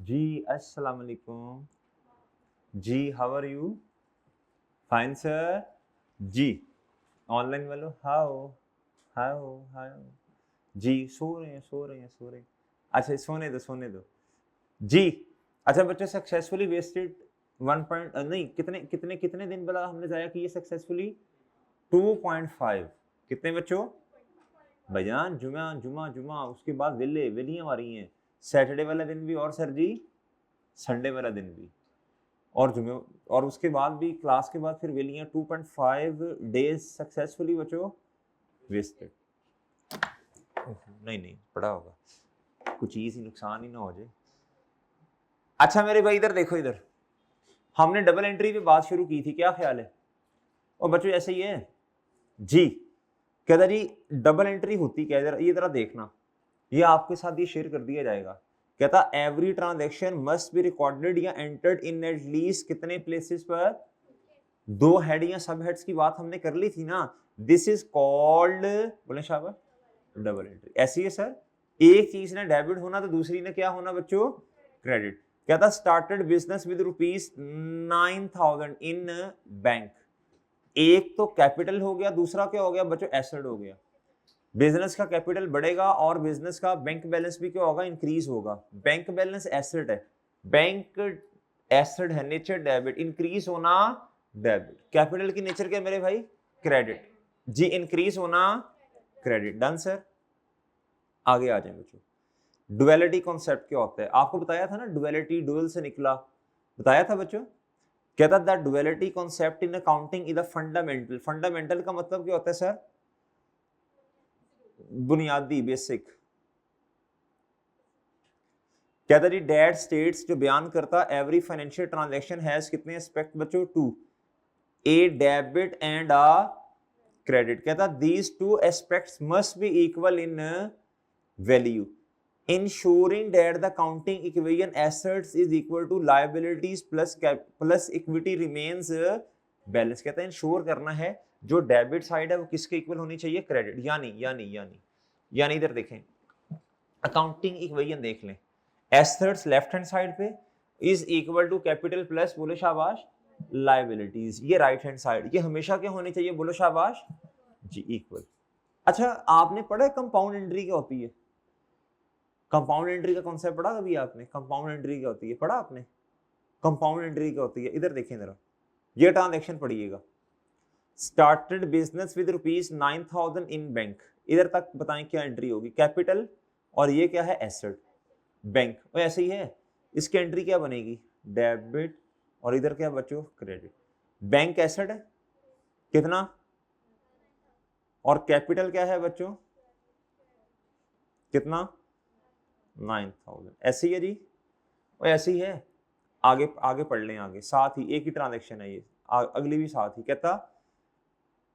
जी अस्सलाम वालेकुम। जी how are you? Fine sir. जी ऑनलाइन वालों हाउ हाउ हाउ। जी सो रहे हैं। अच्छा सोने दो। जी अच्छा बच्चों, सक्सेसफुली वेस्टेड 1 पॉइंट नहीं, कितने कितने कितने दिन बोला हमने जाया कि ये सक्सेसफुली 2.5। कितने बच्चों? भैयान जुमा जुमा जुमा, उसके बाद वेलियां आ रही हैं, सैटरडे वाला दिन भी और सर जी संडे वाला दिन भी, और जुमे, और उसके बाद भी क्लास के बाद फिर वेलियां 2.5 डेज सक्सेसफुली बच्चों वेस्टेड। नहीं नहीं पढ़ा होगा, कुछ चीज ही नुकसान ही ना हो जाए। अच्छा मेरे भाई इधर देखो, इधर हमने डबल एंट्री पे बात शुरू की थी, क्या ख्याल है? और बच्चों ऐसे ही है जी, कहता जी डबल एंट्री होती क्या है, ये जरा देखना, ये आपके साथ ये शेयर कर दिया जाएगा। कहता every transaction must be recorded या एंटर्ड इन एटलीस्ट कितने प्लेसेस पर? दो हेड या सब हेड्स की बात हमने कर ली थी ना, दिस इज कॉल्ड, बोले शाबाश, डबल एंट्री। ऐसी है सर, एक चीज ने डेबिट होना तो दूसरी ने क्या होना बच्चों? क्रेडिट। कहता started business with ₹9,000 in bank. एक तो कैपिटल हो गया, दूसरा क्या हो गया बच्चों? एसेट हो गया। बिजनेस का कैपिटल बढ़ेगा और बिजनेस का बैंक बैलेंस भी क्या होगा? इंक्रीज होगा। बैंक बैलेंस एसेट है, बैंक एसेट है, नेचर डेबिट, इंक्रीज होना डेबिट। कैपिटल की नेचर क्या मेरे भाई? क्रेडिट। जी इंक्रीज होना क्रेडिट। Done sir. आगे आ जाए बच्चों, डुअलिटी कॉन्सेप्ट क्या होता है? आपको बताया था ना, डुअलिटी डुअल से निकला, बताया था बच्चों। कहता the duality concept in accounting is the fundamental. Fundamental का मतलब क्या होता है सर? बुनियादी, बेसिक। कहता जी डेट स्टेट्स, जो बयान करता एवरी फाइनेंशियल ट्रांजैक्शन हैज कितने एस्पेक्ट बच्चों? Two, a debit and a credit. कहता these two aspects must be equal in value, ensuring that the counting equation assets is equal to liabilities plus equity remains balance। कहता है ensure करना है जो debit side है वो किसके equal होनी चाहिए? क्रेडिट। यानी इधर देखें, अकाउंटिंग इक्वेशन देख लें, एसेट्स लेफ्ट हैंड साइड पे is equal to capital plus, बोलो शाबाश, लायबिलिटीज। ये राइट हैंड साइड, ये हमेशा क्या होनी चाहिए? बोलो शाबाश जी, इक्वल। अच्छा आपने पढ़ा है कंपाउंड एंट्री क्या होती है? कंपाउंड एंट्री का कॉन्सेप्ट पढ़ा कभी आपने? कंपाउंड एंट्री क्या होती है, पढ़ा आपने? कंपाउंड एंट्री क्या होती है? इधर देखें जरा, ये ट्रांजैक्शन पढ़िएगा, started business with ₹9,000 in bank. इधर तक बताएं क्या एंट्री होगी? कैपिटल, और ये क्या है? Asset, bank. और ऐसे ही है, इसकी एंट्री क्या बनेगी? डेबिट, और इधर क्या बच्चों? क्रेडिट। बैंक एसेट है कितना, और कैपिटल क्या है बच्चों? कितना? 9,000। ऐसे ही है जी, और ऐसे ही है। आगे आगे पढ़ लें, आगे साथ ही एक ही ट्रांजैक्शन है ये, अगली भी साथ ही। कहता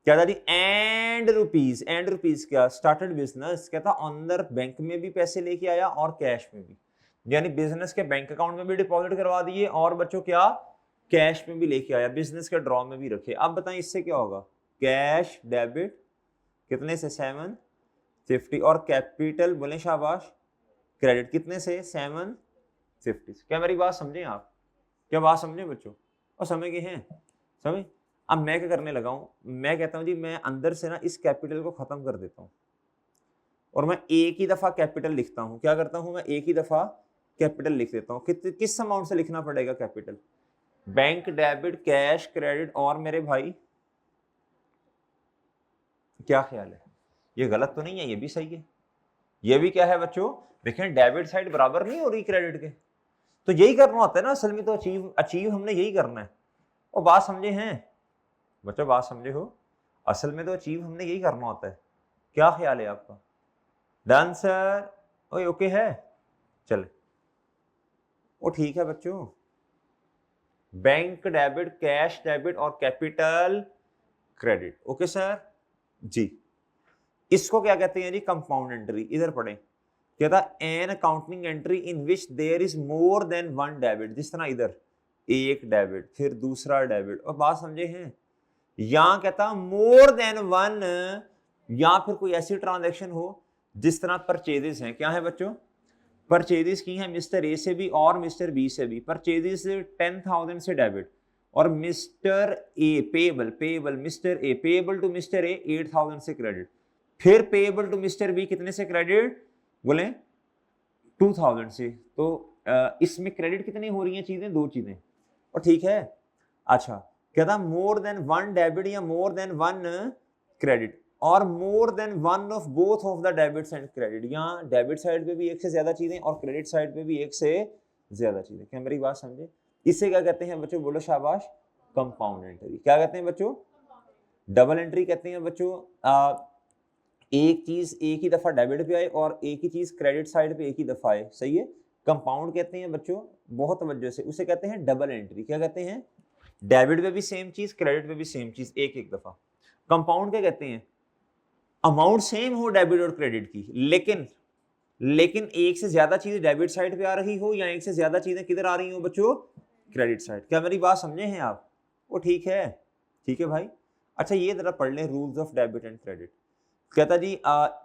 क्या था जी? एंड रुपीज क्या? Started business. कहता अंदर बैंक में भी पैसे लेके आया और कैश में भी, यानी बिजनेस के बैंक अकाउंट में भी डिपॉजिट करवा दिए और बच्चों क्या? कैश में भी लेके आया, बिजनेस के ड्रॉ में भी रखे। अब बताएं इससे क्या होगा? कैश डेबिट कितने से? 750। और कैपिटल, बोले शाबाश, क्रेडिट कितने से? 750। क्या मेरी बात समझे आप? क्या बात समझे बच्चों? और समझ गए हैं? समझ। अब मैं क्या करने लगा हूं, मैं कहता हूं जी मैं अंदर से ना इस कैपिटल को खत्म कर देता हूं, और मैं एक ही दफा कैपिटल लिखता हूं। क्या करता हूं मैं? एक ही दफा कैपिटल लिख देता हूं। किस अमाउंट से लिखना पड़ेगा capital? Bank debit cash credit, और मेरे भाई क्या ख्याल है? ये गलत तो नहीं है? ये भी सही है। ये भी क्या है बच्चों? देखें डेबिट साइड बराबर नहीं हो रही क्रेडिट के, तो यही करना होता है ना असल में, तो अचीव अचीव हमने यही करना है। और बात समझे हैं बच्चों? बात समझे हो? असल में तो अचीव हमने यही करना होता है। क्या ख्याल है आपका? Done sir. ओए ओके है, चले वो ठीक है बच्चों। बैंक डेबिट कैश डेबिट और कैपिटल क्रेडिट, ओके सर जी। इसको क्या कहते हैं जी? Compound entry. इधर पढ़े, कहता an accounting entry in which there is more than one debit. जिस तरह इधर एक डेबिट फिर दूसरा डेबिट, और बात समझे हैं? यहां कहता मोर देन वन, या फिर कोई ऐसी ट्रांजैक्शन हो जिस तरह परचेजेस हैं, क्या है बच्चों? परचेजेस की हैं मिस्टर ए से भी और मिस्टर बी से भी। परचेजेस 10,000 से डेबिट और mister A payable mister A payable to mister A 8,000 से क्रेडिट, फिर पेबल टू मिस्टर बी कितने से क्रेडिट बोले 2,000 से। तो इसमें क्रेडिट कितनी हो रही हैं चीजें, दो चीजें, और ठीक है। अच्छा कहता मोर देन वन डेबिट या मोर देन वन क्रेडिट और मोर than one of both of the debits and credit, यहाँ डेबिट साइड पे भी एक से ज्यादा चीजें और क्रेडिट साइड पे भी एक से ज्यादा चीजें। क्या मेरी बात समझे? इसे क्या कहते हैं बच्चों, बोलो शाबाश, कंपाउंड एंट्री। क्या कहते हैं बच्चों? डबल एंट्री कहते हैं बच्चों। एक चीज एक ही दफा डेबिट पे आए और एक ही चीज क्रेडिट साइड पे एक ही दफा आए, सही है। कंपाउंड कहते हैं बच्चों, बहुत तवज्जो से, उसे कहते हैं डबल एंट्री। क्या कहते हैं? डेबिट पे भी सेम चीज, क्रेडिट पे भी सेम चीज, एक एक दफा। कंपाउंड क्या कहते हैं? अमाउंट सेम हो डेबिट और क्रेडिट की, लेकिन एक से ज्यादा चीज डेबिट साइड पे आ रही हो या एक से ज्यादा चीजें किधर आ रही हो बच्चों, क्रेडिट साइड। क्या मेरी बात समझे हैं आप? वो ठीक है, ठीक है भाई। अच्छा ये जरा पढ़ लें rules of debit and credit. कहता जी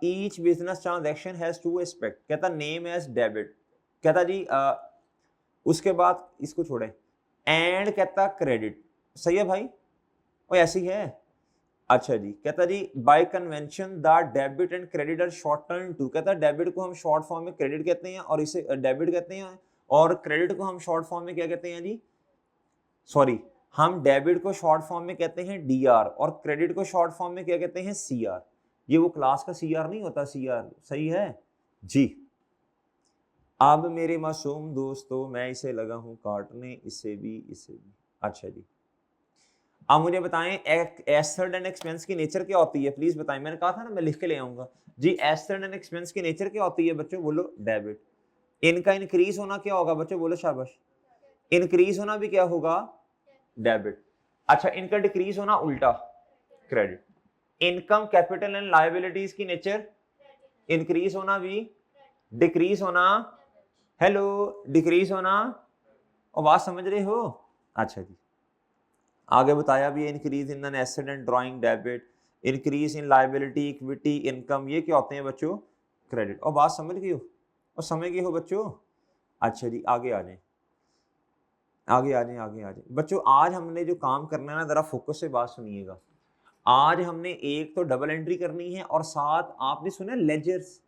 each business transaction has two aspect, कहता नेम एज डेबिट, कहता जी उसके बाद इसको छोड़े एंड कहता क्रेडिट, सही है भाई, वो ऐसी है। अच्छा जी कहता जी by convention the debit and credit are shorten to, कहता डेबिट को हम शॉर्ट फॉर्म में क्रेडिट कहते हैं और इसे डेबिट कहते हैं, और क्रेडिट को हम शॉर्ट फॉर्म में क्या कहते हैं जी, सॉरी, हम डेबिट को शॉर्ट फॉर्म में कहते हैं डीआर और क्रेडिट को शॉर्ट फॉर्म में क्या कहते हैं, सीआर। ये वो क्लास का सीआर नहीं होता, सीआर, सही है जी। अब मेरे मासूम दोस्तों मैं इसे लगा हूं काटने, इसे भी इसे भी। अच्छा जी अब मुझे बताएं एसेट एंड एक्सपेंस की नेचर क्या होती है, प्लीज बताएं। मैंने कहा था ना मैं लिख के ले आऊंगा जी। एसेट एंड एक्सपेंस की नेचर क्या होती है बच्चों, बोलो डेबिट। इनका इंक्रीज होना क्या होगा बच्चों, बोलो शाबाश, इंक्रीज होना भी क्या होगा, डेबिट। अच्छा इनका डिक्रीज होना उल्टा, credit. Income capital and liabilities की नेचर, इंक्रीज होना भी, डिक्रीज होना, हेलो, डिक्रीज होना, और बात समझ रहे हो? अच्छा जी आगे बताया भी increase in an asset and drawing debit, increase in liability equity income, ये क्या होते हैं बच्चों, क्रेडिट। और बात समझ गई हो, और समझ गए हो बच्चों? अच्छा जी आगे आ जाए, आगे आ जाए, आगे आ जाए बच्चों। आज हमने जो काम करना है ना, जरा फोकस से बात सुनिएगा। आज हमने एक तो डबल एंट्री करनी है और साथ आपने सुना लेजर्स,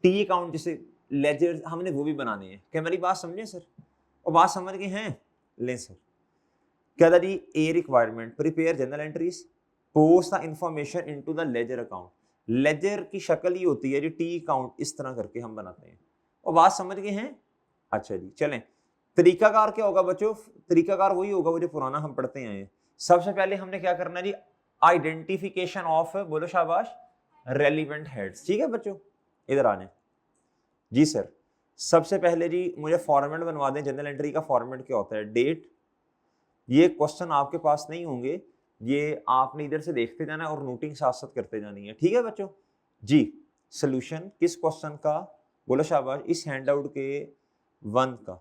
टी अकाउंट जैसे लेजर्स, हमने वो भी बनाने हैं। क्या मेरी बात समझे सर? और बात समझ गए हैं? लें सर। क्या था जी, a requirement prepare general entries, post the information into the ledger account. Ledger की शक्ल ही होती है जी टी अकाउंट, इस तरह करके हम बनाते हैं। और बात समझ गए हैं? अच्छा जी चलें। तरीकाकार क्या होगा बच्चों? तरीकाकार वही होगा वो जो पुराना हम पढ़ते आए हैं। सबसे पहले हमने क्या करना है जी, आइडेंटिफिकेशन ऑफ, बोलो शाबाश, रेलिवेंट हेड्स। ठीक है बच्चों, इधर आने जी सर। सबसे पहले जी मुझे फॉर्मेट बनवा दें, जनरल एंट्री का फॉर्मेट क्या होता है, डेट। ये क्वेश्चन आपके पास नहीं होंगे, ये आपने इधर से देखते जाना और नोटिंग साथ साथ करते जानी है, ठीक है बच्चों जी। सोल्यूशन किस क्वेश्चन का, बोलो शाबाश, इस हैंडआउट के 1 का।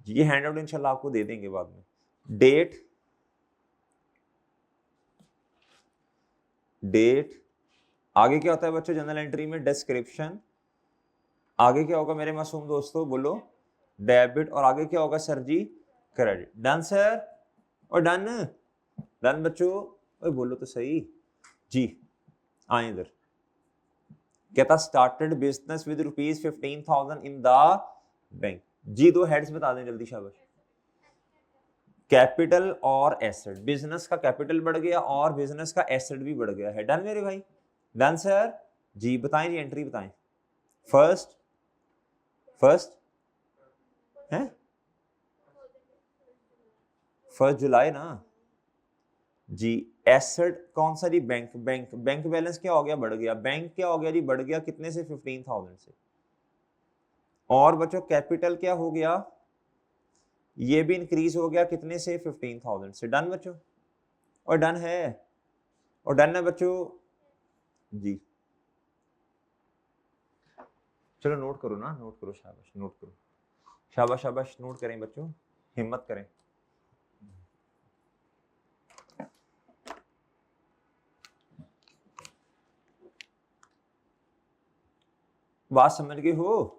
ये हैंडआउट इंशाल्लाह आपको दे देंगे बाद में। डेट, डेट, आगे क्या होता है बच्चों जनरल एंट्री में, डिस्क्रिप्शन, आगे क्या होगा मेरे मासूम दोस्तों, बोलो डेबिट, और आगे क्या होगा सर जी, क्रेडिट। Done sir? और डन, डन बच्चों, ओए बोलो तो सही जी। आए इधर, कहता started business with ₹15,000 in the bank. जी दो हेड्स बता दें जल्दी शाबाश। कैपिटल और एसेट, बिजनेस का कैपिटल बढ़ गया और बिजनेस का एसेट भी बढ़ गया है। डन मेरे भाई? डन सर जी। बताएं जी एंट्री बताएं। फर्स्ट, फर्स्ट है 1 जुलाई ना जी। एसेट कौन सा जी, बैंक, बैंक, बैंक बैलेंस क्या हो गया, बढ़ गया। बैंक क्या हो गया जी, बढ़ गया कितने से, 15,000 से। और बच्चों कैपिटल क्या हो गया, ये भी इंक्रीज हो गया कितने से, 15,000 से। डन बच्चों? और डन है, और डन है बच्चों जी। चलो नोट करो ना, नोट करो शाबाश, नोट करो शाबाश, शाबाश नोट करें बच्चों, हिम्मत करें। बात समझ गए हो?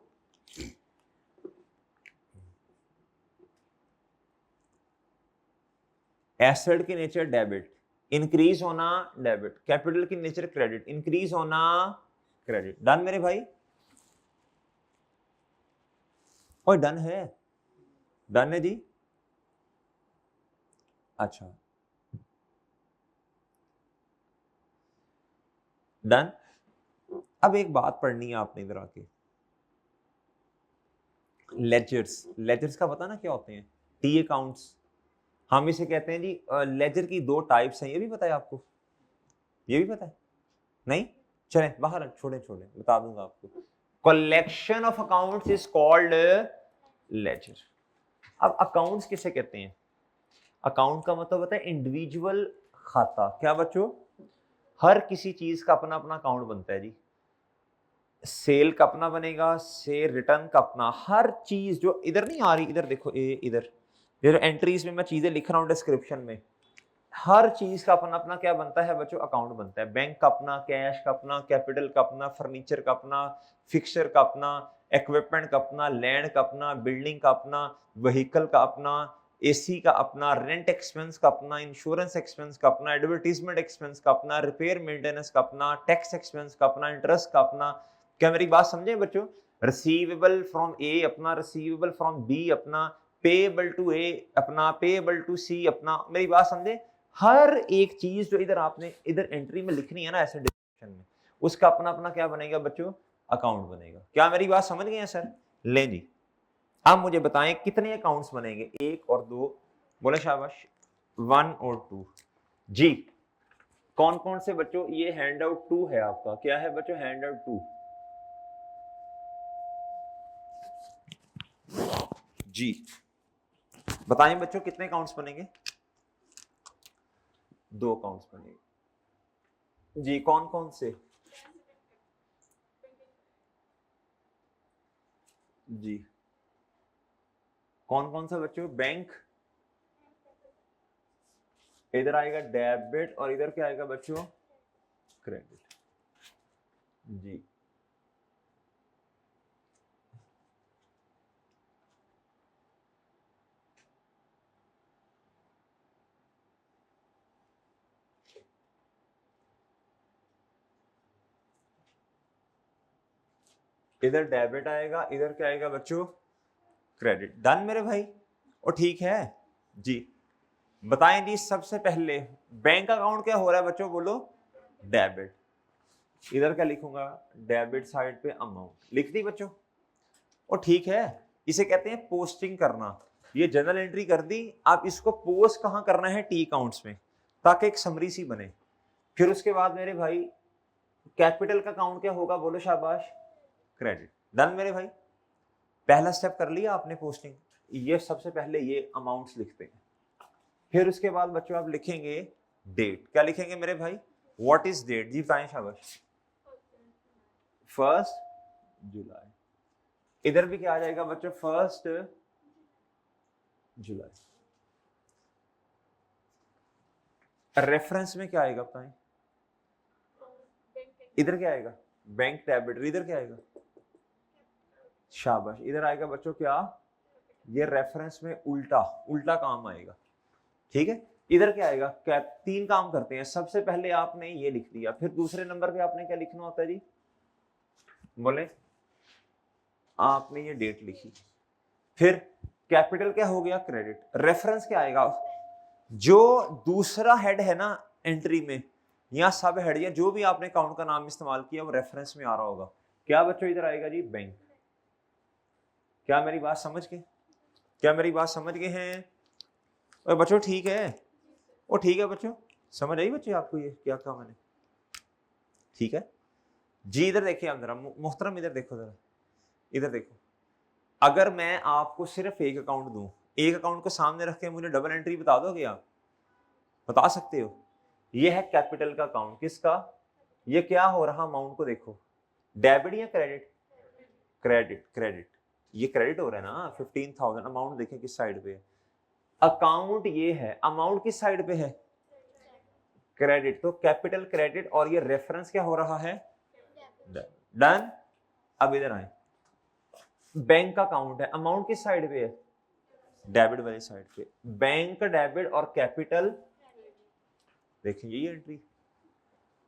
एसेट की नेचर डेबिट, इंक्रीज होना डेबिट, कैपिटल की नेचर क्रेडिट, इंक्रीज होना क्रेडिट। डन मेरे भाई? और डन है? डन है जी? अच्छा डन। अब एक बात पढ़नी है आपने इधर आके, लेजर्स। लेजर्स का पता ना क्या होते हैं? T accounts. हम इसे कहते हैं जी लेजर की दो टाइप्स हैं, ये भी पता है आपको? ये भी पता है? नहीं? चलें बाहर, छोड़े छोड़े, बता दूंगा आपको। Collection of accounts is called laser. अब अकाउंट्स किसे कहते हैं? अकाउंट का मतलब होता है इंडिविजुअल खाता। क्या बच्चों? हर किसी चीज का अपना अपना अकाउंट बनता है जी। सेल का अपना बनेगा, से रिटर्न का अपना, हर चीज जो इधर नहीं आ रही, इधर देखो, इधर ये जो एंट्रीज में मैं चीजें लिख रहा हूँ डिस्क्रिप्शन में, हर चीज का अपना अपना क्या बनता है बच्चों? अकाउंट बनता है। बैंक का अपना, कैश का अपना, कैपिटल का अपना, फर्नीचर का अपना, फिक्सचर का अपना, इक्विपमेंट का अपना, लैंड का अपना, बिल्डिंग का अपना, व्हीकल का अपना, एसी का अपना, रेंट एक्सपेंस का अपना, इंश्योरेंस एक्सपेंस का अपना, एडवर्टीजमेंट एक्सपेंस का अपना, रिपेयर मेंटेनेंस का अपना, टैक्स एक्सपेंस का अपना, इंटरेस्ट का अपना। क्या मेरी बात समझे बच्चों? रिसीवेबल फ्रॉम ए अपना, रिसीवेबल फ्रॉम बी अपना, पेएबल टू ए अपना, पेएबल टू सी अपना। मेरी बात समझे? हर एक चीज जो इधर आपने इधर एंट्री में लिखनी है ना ऐसे डिस्क्रिप्शन में, उसका अपना अपना क्या बनेगा बच्चों? अकाउंट बनेगा। क्या मेरी बात समझ गए हैं सर? ले जी, आप मुझे बताएं कितने अकाउंट्स बनेंगे? एक और दो, बोले शाबाश। 1 और 2 जी। कौन कौन से बच्चों? ये हैंड आउट 2 है आपका। क्या है बच्चों? हैंड आउट 2 जी। बताएं बच्चों कितने अकाउंट्स बनेंगे? 2 अकाउंट्स बनेंगे जी। कौन कौन से? जी कौन कौन सा बच्चों? बैंक, इधर आएगा डेबिट, और इधर क्या आएगा बच्चों? क्रेडिट जी। इधर डेबिट आएगा, इधर क्या आएगा बच्चों? क्रेडिट। डन मेरे भाई? और ठीक है जी। बताएं जी, सबसे पहले बैंक अकाउंट क्या हो रहा है बच्चों? बोलो। डेबिट। इधर क्या लिखूंगा? डेबिट साइड पे अमाउंट लिख दी बच्चों। और ठीक है, इसे कहते हैं पोस्टिंग करना। ये जनरल एंट्री कर दी। आप इसको पोस्ट कहां करना है? टी अकाउंट्स में, ताकि एक समरी सी बने। फिर उसके बाद मेरे भाई कैपिटल का अकाउंट क्या होगा? बोलो शाबाश। क्रेडिट। डन मेरे भाई? पहला स्टेप कर लिया आपने, पोस्टिंग। ये सबसे पहले ये अमाउंट्स लिखते हैं। फिर उसके बाद बच्चों आप लिखेंगे डेट। क्या लिखेंगे मेरे भाई? व्हाट इज डेट जी? बताएं शाबाश। 1 जुलाई। इधर भी क्या आ जाएगा बच्चों? 1 जुलाई। रेफरेंस में क्या आएगा बताएं? इधर क्या आएगा? Bank debit. इधर क्या आएगा? शाबाश। इधर आएगा बच्चों क्या? ये रेफरेंस में उल्टा उल्टा काम आएगा। ठीक है। इधर क्या आएगा? क्या 3 काम करते हैं। सबसे पहले आपने ये लिख दिया, फिर दूसरे नंबर पे आपने क्या लिखना होता है जी? बोले। आपने ये डेट लिखी। फिर कैपिटल क्या हो गया? क्रेडिट। रेफरेंस क्या आएगा? जो दूसरा हेड है ना एंट्री में, या सब हेड, या जो भी आपने अकाउंट का नाम इस्तेमाल किया, वो रेफरेंस में आ रहा होगा। क्या बच्चों इधर आएगा जी? बैंक। क्या मेरी बात समझ गए? क्या मेरी बात समझ गए हैं? और बच्चों ठीक है? ओ ठीक है बच्चों, समझ आई बच्चे आपको ये क्या कहा मैंने? ठीक है जी। इधर देखिए आप जरा मुहतरम, इधर देखो जरा, इधर देखो। अगर मैं आपको सिर्फ एक अकाउंट दूं, एक अकाउंट को सामने रख के मुझे डबल एंट्री बता दोगे आप? बता सकते हो? ये है कैपिटल का अकाउंट। किसका? ये क्या हो रहा? अमाउंट को देखो, डेबिट या क्रेडिट? क्रेडिट। क्रेडिट। ये क्रेडिट हो रहा है ना 15,000। अमाउंट देखें किस साइड पे है? अकाउंट ये है, अमाउंट किस साइड पे है? क्रेडिट। तो कैपिटल क्रेडिट, और ये रेफरेंस क्या हो रहा है? डन। अब इधर आए, बैंक का अकाउंट है, अमाउंट किस साइड पे है, डेबिट वाली साइड पे, बैंक डेबिट और कैपिटल, देखेंगे ये एंट्री,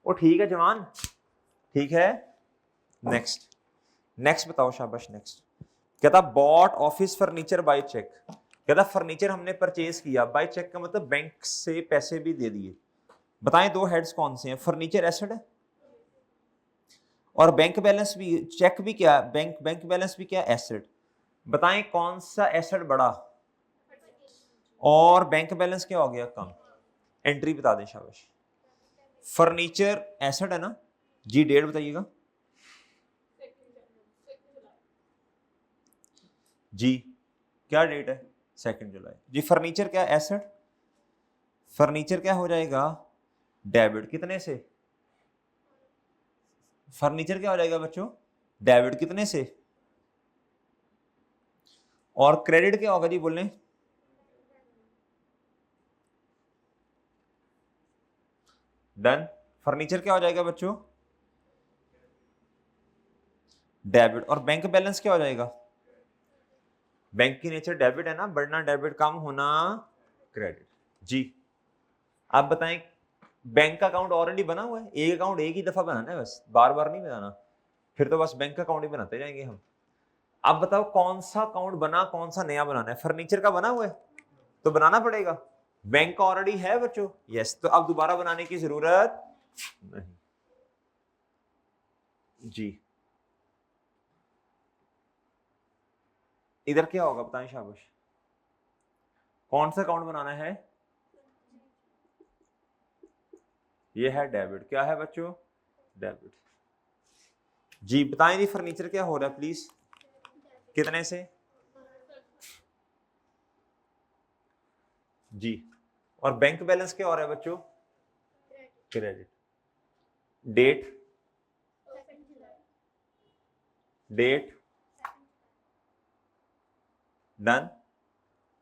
वो ठीक है जवान, ठीक है। नेक्स्ट, नेक्स्ट बताओ शाबाश, नेक्स्ट कहता bought office furniture by cheque, कहता फर्नीचर हमने परचेज किया बाय चेक का मतलब बैंक से पैसे भी दे दिए। बताएं दो हेड्स कौन से हैं, फर्नीचर एसेट है और बैंक बैलेंस भी, चेक भी क्या, बैंक बैलेंस भी क्या, एसेट। बताएं कौन सा एसेट बड़ा और बैंक बैलेंस क्या हो गया कम, एंट्री बता दें शाबाश। फर्नीचर एसेट है ना जी, डेट बताइएगा जी, क्या डेट है, 2 जुलाई जी। फर्नीचर क्या एसेट, फर्नीचर क्या हो जाएगा डेबिट, कितने से, फर्नीचर क्या हो जाएगा बच्चों डेबिट, कितने से, और क्रेडिट क्या होगा जी बोलें, डन। फर्नीचर क्या हो जाएगा बच्चों डेबिट, और बैंक बैलेंस क्या हो जाएगा, बैंक की नेचर डेबिट है ना, बढ़ना डेबिट, कम होना क्रेडिट जी। आप बताएं बैंक का अकाउंट ऑलरेडी बना हुआ है, एक अकाउंट एक ही दफा बनाना है बस, बार बार नहीं बनाना, फिर तो बस बैंक का अकाउंट ही बनाते जाएंगे हम। अब बताओ कौन सा अकाउंट बना, कौन सा नया बनाना है, फर्नीचर का बना हुआ है तो बनाना पड़ेगा, बैंक का ऑलरेडी है बच्चों, यस, तो अब दोबारा बनाने की जरूरत नहीं जी। इधर क्या होगा बताएं शाबाश, कौन सा अकाउंट बनाना है, ये है डेबिट, क्या है बच्चों डेबिट जी। बताएं जी फर्नीचर क्या हो रहा है प्लीज, कितने से जी, और बैंक बैलेंस क्या हो रहा है बच्चों क्रेडिट, डेट, डेट डन,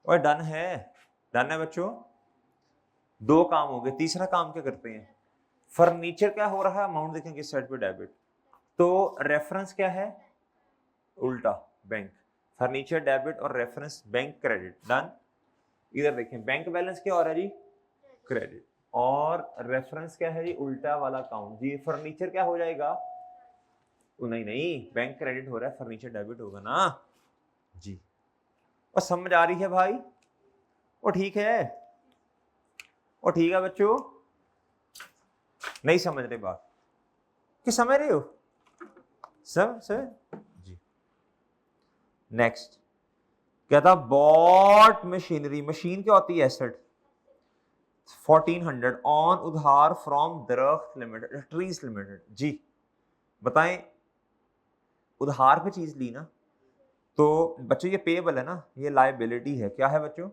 और डन है, डन है बच्चों। दो काम हो गए, तीसरा काम क्या करते हैं, फर्नीचर क्या हो रहा है, अमाउंट देखें किस साइड पे डेबिट, तो रेफरेंस क्या है उल्टा बैंक, फर्नीचर डेबिट और रेफरेंस बैंक क्रेडिट, डन। इधर देखें बैंक बैलेंस क्या हो रहा है जी क्रेडिट, और रेफरेंस क्या है जी उल्टा वाला अकाउंट जी, फर्नीचर क्या हो जाएगा, नहीं नहीं बैंक क्रेडिट हो रहा है, फर्नीचर डेबिट होगा ना जी। और समझ आ रही है भाई, वो ठीक है, वो ठीक है बच्चों, नहीं समझ रहे बात कि समझ रहे हो सब जी। नेक्स्ट क्या था, बॉट मशीनरी, मशीन क्या होती है एसेट, 1400 ऑन उधार फ्रॉम दरख्त लिमिटेड, ट्रीज लिमिटेड जी। बताएं उधार पे चीज ली ना, तो बच्चों ये पेएबल है ना, ये लायबिलिटी है, क्या है बच्चों,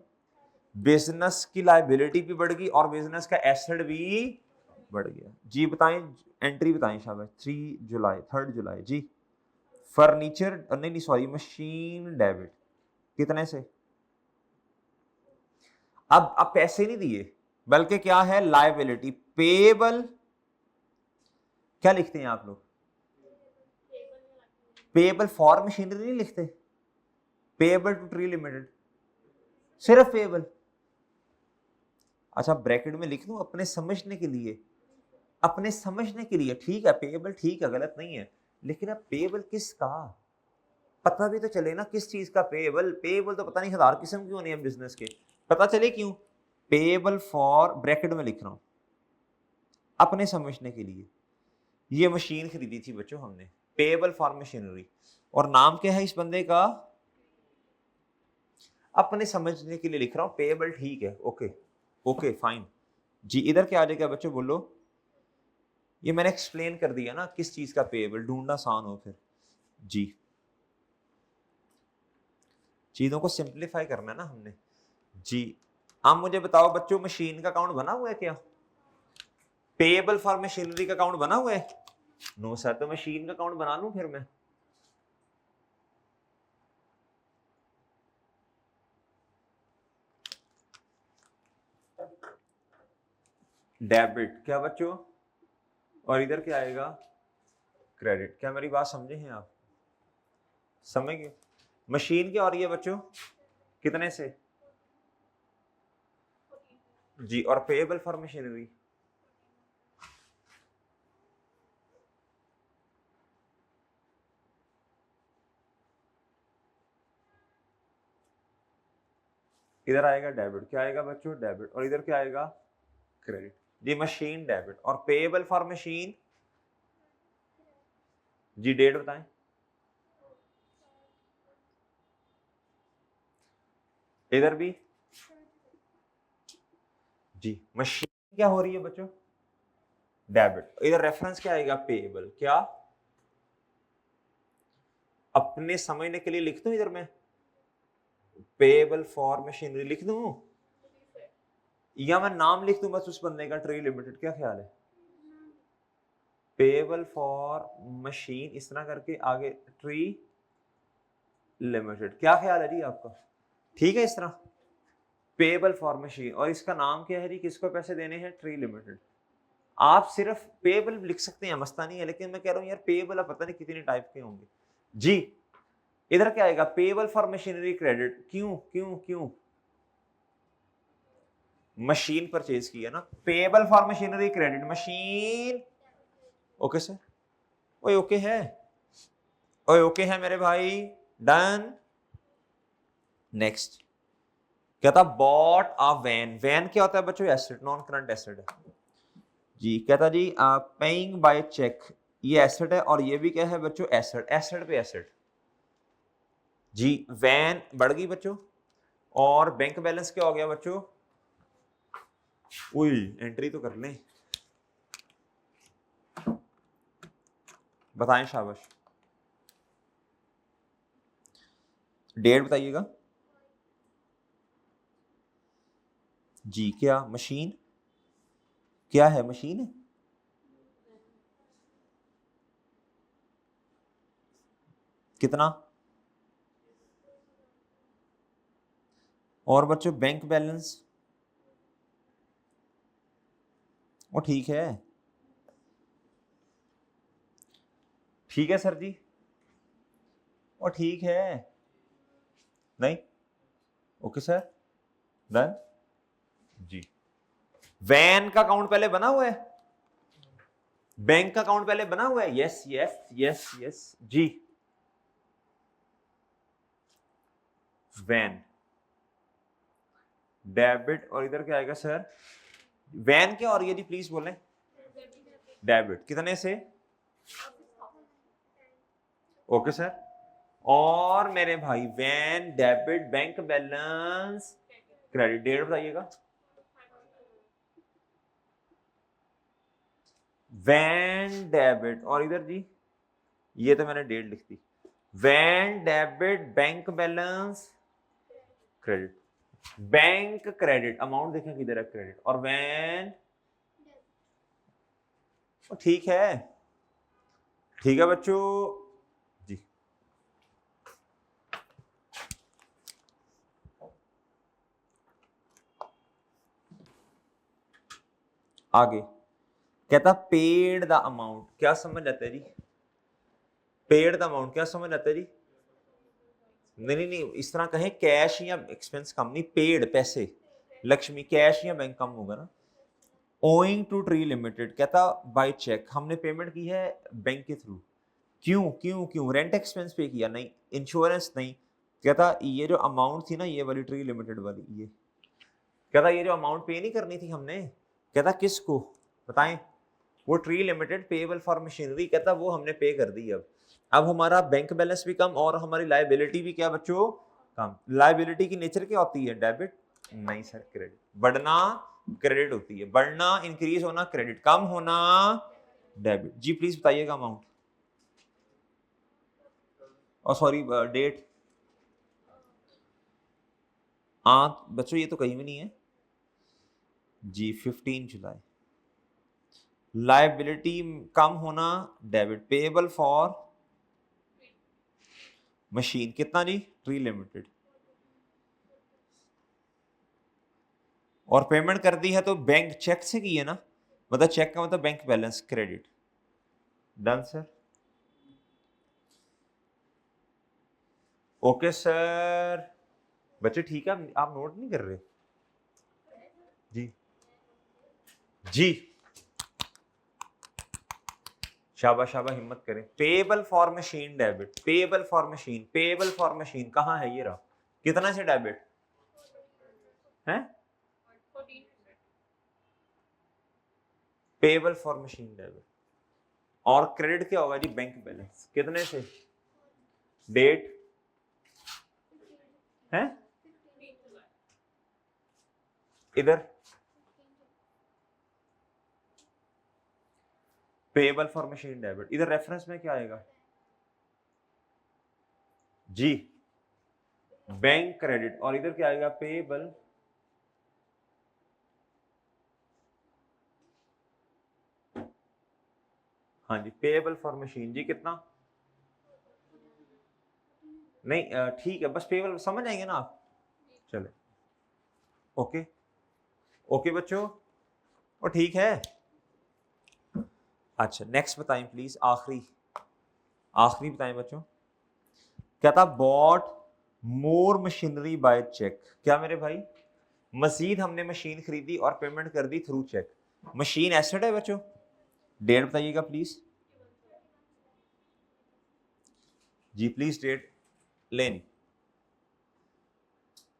बिजनेस की लायबिलिटी भी बढ़ गई और बिजनेस का एसेट भी बढ़ गया जी। बताएं एंट्री बताएं शाबाश, 3 जुलाई जी। फर्नीचर नहीं नहीं सॉरी, मशीन डेबिट, कितने से, अब पैसे नहीं दिए बल्कि क्या है लायबिलिटी, पेएबल, क्या लिखते हैं आप लोग, पेएबल फॉर मशीनरी नहीं लिखते, पेएबल टू ट्री लिमिटेड, सिर्फ पेएबल। अच्छा ब्रैकेट में लिख दूं अपने समझने के लिए, अपने समझने के लिए, ठीक है पेएबल ठीक है गलत नहीं है, लेकिन अब पेएबल किसका पता भी तो चले ना, किस चीज का पेएबल, पेएबल तो पता नहीं हजार किस्म क्यों नहीं है बिजनेस के, पता चले क्यों, पेएबल फॉर, ब्रैकेट में लिख रहा हूं अपने समझने के लिए। ये मशीन खरीदी थी बच्चों हमने, पेएबल फॉर मशीनरी, और नाम क्या है इस बंदे का, अपने समझने के लिए लिख रहा हूं, पेएबल ठीक है, ओके ओके फाइन जी। इधर क्या आ जाएगा बच्चों बोलो, ये मैंने एक्सप्लेन कर दिया ना किस चीज का पेएबल, ढूंढना आसान हो फिर जी, चीजों को सिंप्लीफाई करना है ना हमने जी। अब मुझे बताओ बच्चों मशीन का अकाउंट बना हुआ है क्या, पेएबल फॉर मशीनरी का अकाउंट बना हुआ है, नो सर, तो मशीन का अकाउंट बना लूं फिर मैं, डेबिट क्या बच्चों, और इधर क्या आएगा क्रेडिट, क्या मेरी बात समझे हैं आप समझ गए? मशीन क्या हो रही है बच्चों, कितने से जी, और पेएबल फॉर मशीनरी इधर आएगा डेबिट, क्या आएगा बच्चों, डेबिट, और इधर क्या आएगा, क्रेडिट। जी मशीन डेबिट, और पेएबल फॉर मशीन जी, डेट बताएं। इधर भी जी, मशीन क्या हो रही है बच्चों, डेबिट, इधर रेफरेंस क्या आएगा, पेएबल। क्या अपने समझने के लिए लिख दूं इधर मैं, पेएबल फॉर मशीनरी लिख दूं, या मैं नाम लिख दूं बस उस बंदे का, ट्री लिमिटेड, क्या ख्याल है, पेएबल फॉर मशीन इस तरह करके आगे ट्री लिमिटेड, क्या ख्याल है जी आपका, ठीक है इस तरह, पेएबल फॉर मशीन, और इसका नाम क्या है जी, किसको पैसे देने हैं, ट्री लिमिटेड। आप सिर्फ पेएबल लिख सकते हैं, मस्तानी है, लेकिन मैं कह रहा हूं यार पेएबल पता नहीं कितने टाइप के होंगे जी। इधर क्या आएगा, पेएबल फॉर मशीनरी क्रेडिट, क्यों क्यों क्यों, मशीन परचेज की है ना, payable for machinery credit, machine, okay sir, ओए ओके है, ओए ओके है मेरे भाई, डन। नेक्स्ट कहता बॉट अ वैन, वैन क्या होता है बच्चों, एसेट, नॉन करंट एसेट है जी। कहता जी पेइंग बाय चेक, ये एसेट है, और ये भी क्या है बच्चों, एसेट, एसेट पे एसेट जी। वैन बढ़ गई बच्चों, और बैंक बैलेंस क्या हो गया बच्चों, उई एंट्री तो कर लें, बताएं शाबाश, डेट बताइएगा जी। क्या मशीन, क्या है मशीन है, कितना, और बच्चों बैंक बैलेंस, वो ठीक है, ठीक है सर जी, वो ठीक है, नहीं, ओके सर, डन जी। वैन का अकाउंट पहले बना हुआ है, बैंक का अकाउंट पहले बना हुआ है, यस यस यस यस जी। वैन डेबिट, और इधर क्या आएगा सर, वैन क्या हो रही है जी, प्लीज बोलें, डेबिट, कितने से, ओके सर, और मेरे भाई when debit bank balance credit, date बताइएगा, वैन डेबिट, और इधर जी ये तो मैंने डेट लिख दी, when debit bank balance credit, bank credit, amount देखें किधर है, क्रेडिट, और वैन, ठीक है, ठीक है बच्चों जी। आगे कहता पेड द अमाउंट, क्या समझ आता है जी, पेड द अमाउंट क्या समझ आता है जी, नहीं नहीं नहीं, इस तरह कहें कैश या एक्सपेंस कम नहीं, पेड पैसे, लक्ष्मी कैश या बैंक कम होगा ना, ओइंग टू ट्री लिमिटेड, कहता बाय चेक, हमने पेमेंट की है बैंक के थ्रू, क्यों क्यों क्यों, रेंट एक्सपेंस पे किया नहीं, इंश्योरेंस नहीं, कहता ये जो अमाउंट थी ना, ये वाली ट्री लिमिटेड वाली, ये कहता ये जो अमाउंट पे नहीं करनी थी हमने, कहता किसको बताएं, वो tree limited payable for machinery, कहता वो हमने पे कर दी, अब हमारा बैंक बैलेंस भी कम, और हमारी लायबिलिटी भी क्या बच्चों, कम। लायबिलिटी की नेचर क्या होती है, डेबिट, नहीं सर क्रेडिट, बढ़ना क्रेडिट होती है, बढ़ना इंक्रीज होना क्रेडिट, कम होना डेबिट जी। प्लीज बताइएगा अमाउंट, और सॉरी डेट, हाँ बच्चों ये तो कहीं भी नहीं है जी, 15 जुलाई, लायबिलिटी कम होना डेबिट, पेएबल फॉर मशीन कितना जी, ट्री लिमिटेड, और पेमेंट कर दी है तो बैंक चेक से की है ना, मतलब चेक का मतलब bank balance credit, done sir. Okay sir. बच्चे ठीक है, आप नोट नहीं कर रहे? जी जी, शाबाश शाबाश, हिम्मत करें। Payable for machine debit, payable for machine, payable for machine कहाँ है? ये रहा। कितना से डेबिट है? Payable for machine debit. और क्रेडिट क्या होगा जी? Bank balance. कितने से? डेट है इधर, पेएबल फॉर मशीन डेबिट। इधर रेफरेंस में क्या आएगा जी? Bank credit. और इधर क्या आएगा? पेएबल हाँ जी, पेएबल फॉर मशीन जी। कितना? नहीं ठीक है, बस पेएबल समझ आएंगे ना आप। चले ओके ओके बच्चों, और ठीक है। अच्छा नेक्स्ट बताएं प्लीज, आखिरी आखिरी बताएं बच्चों। क्या था? Bought more machinery by cheque. क्या मेरे भाई? मजीद हमने मशीन खरीदी और पेमेंट कर the through check. Machine asset है बच्चों। डेट बताइएगा प्लीज जी, प्लीज डेट लेनी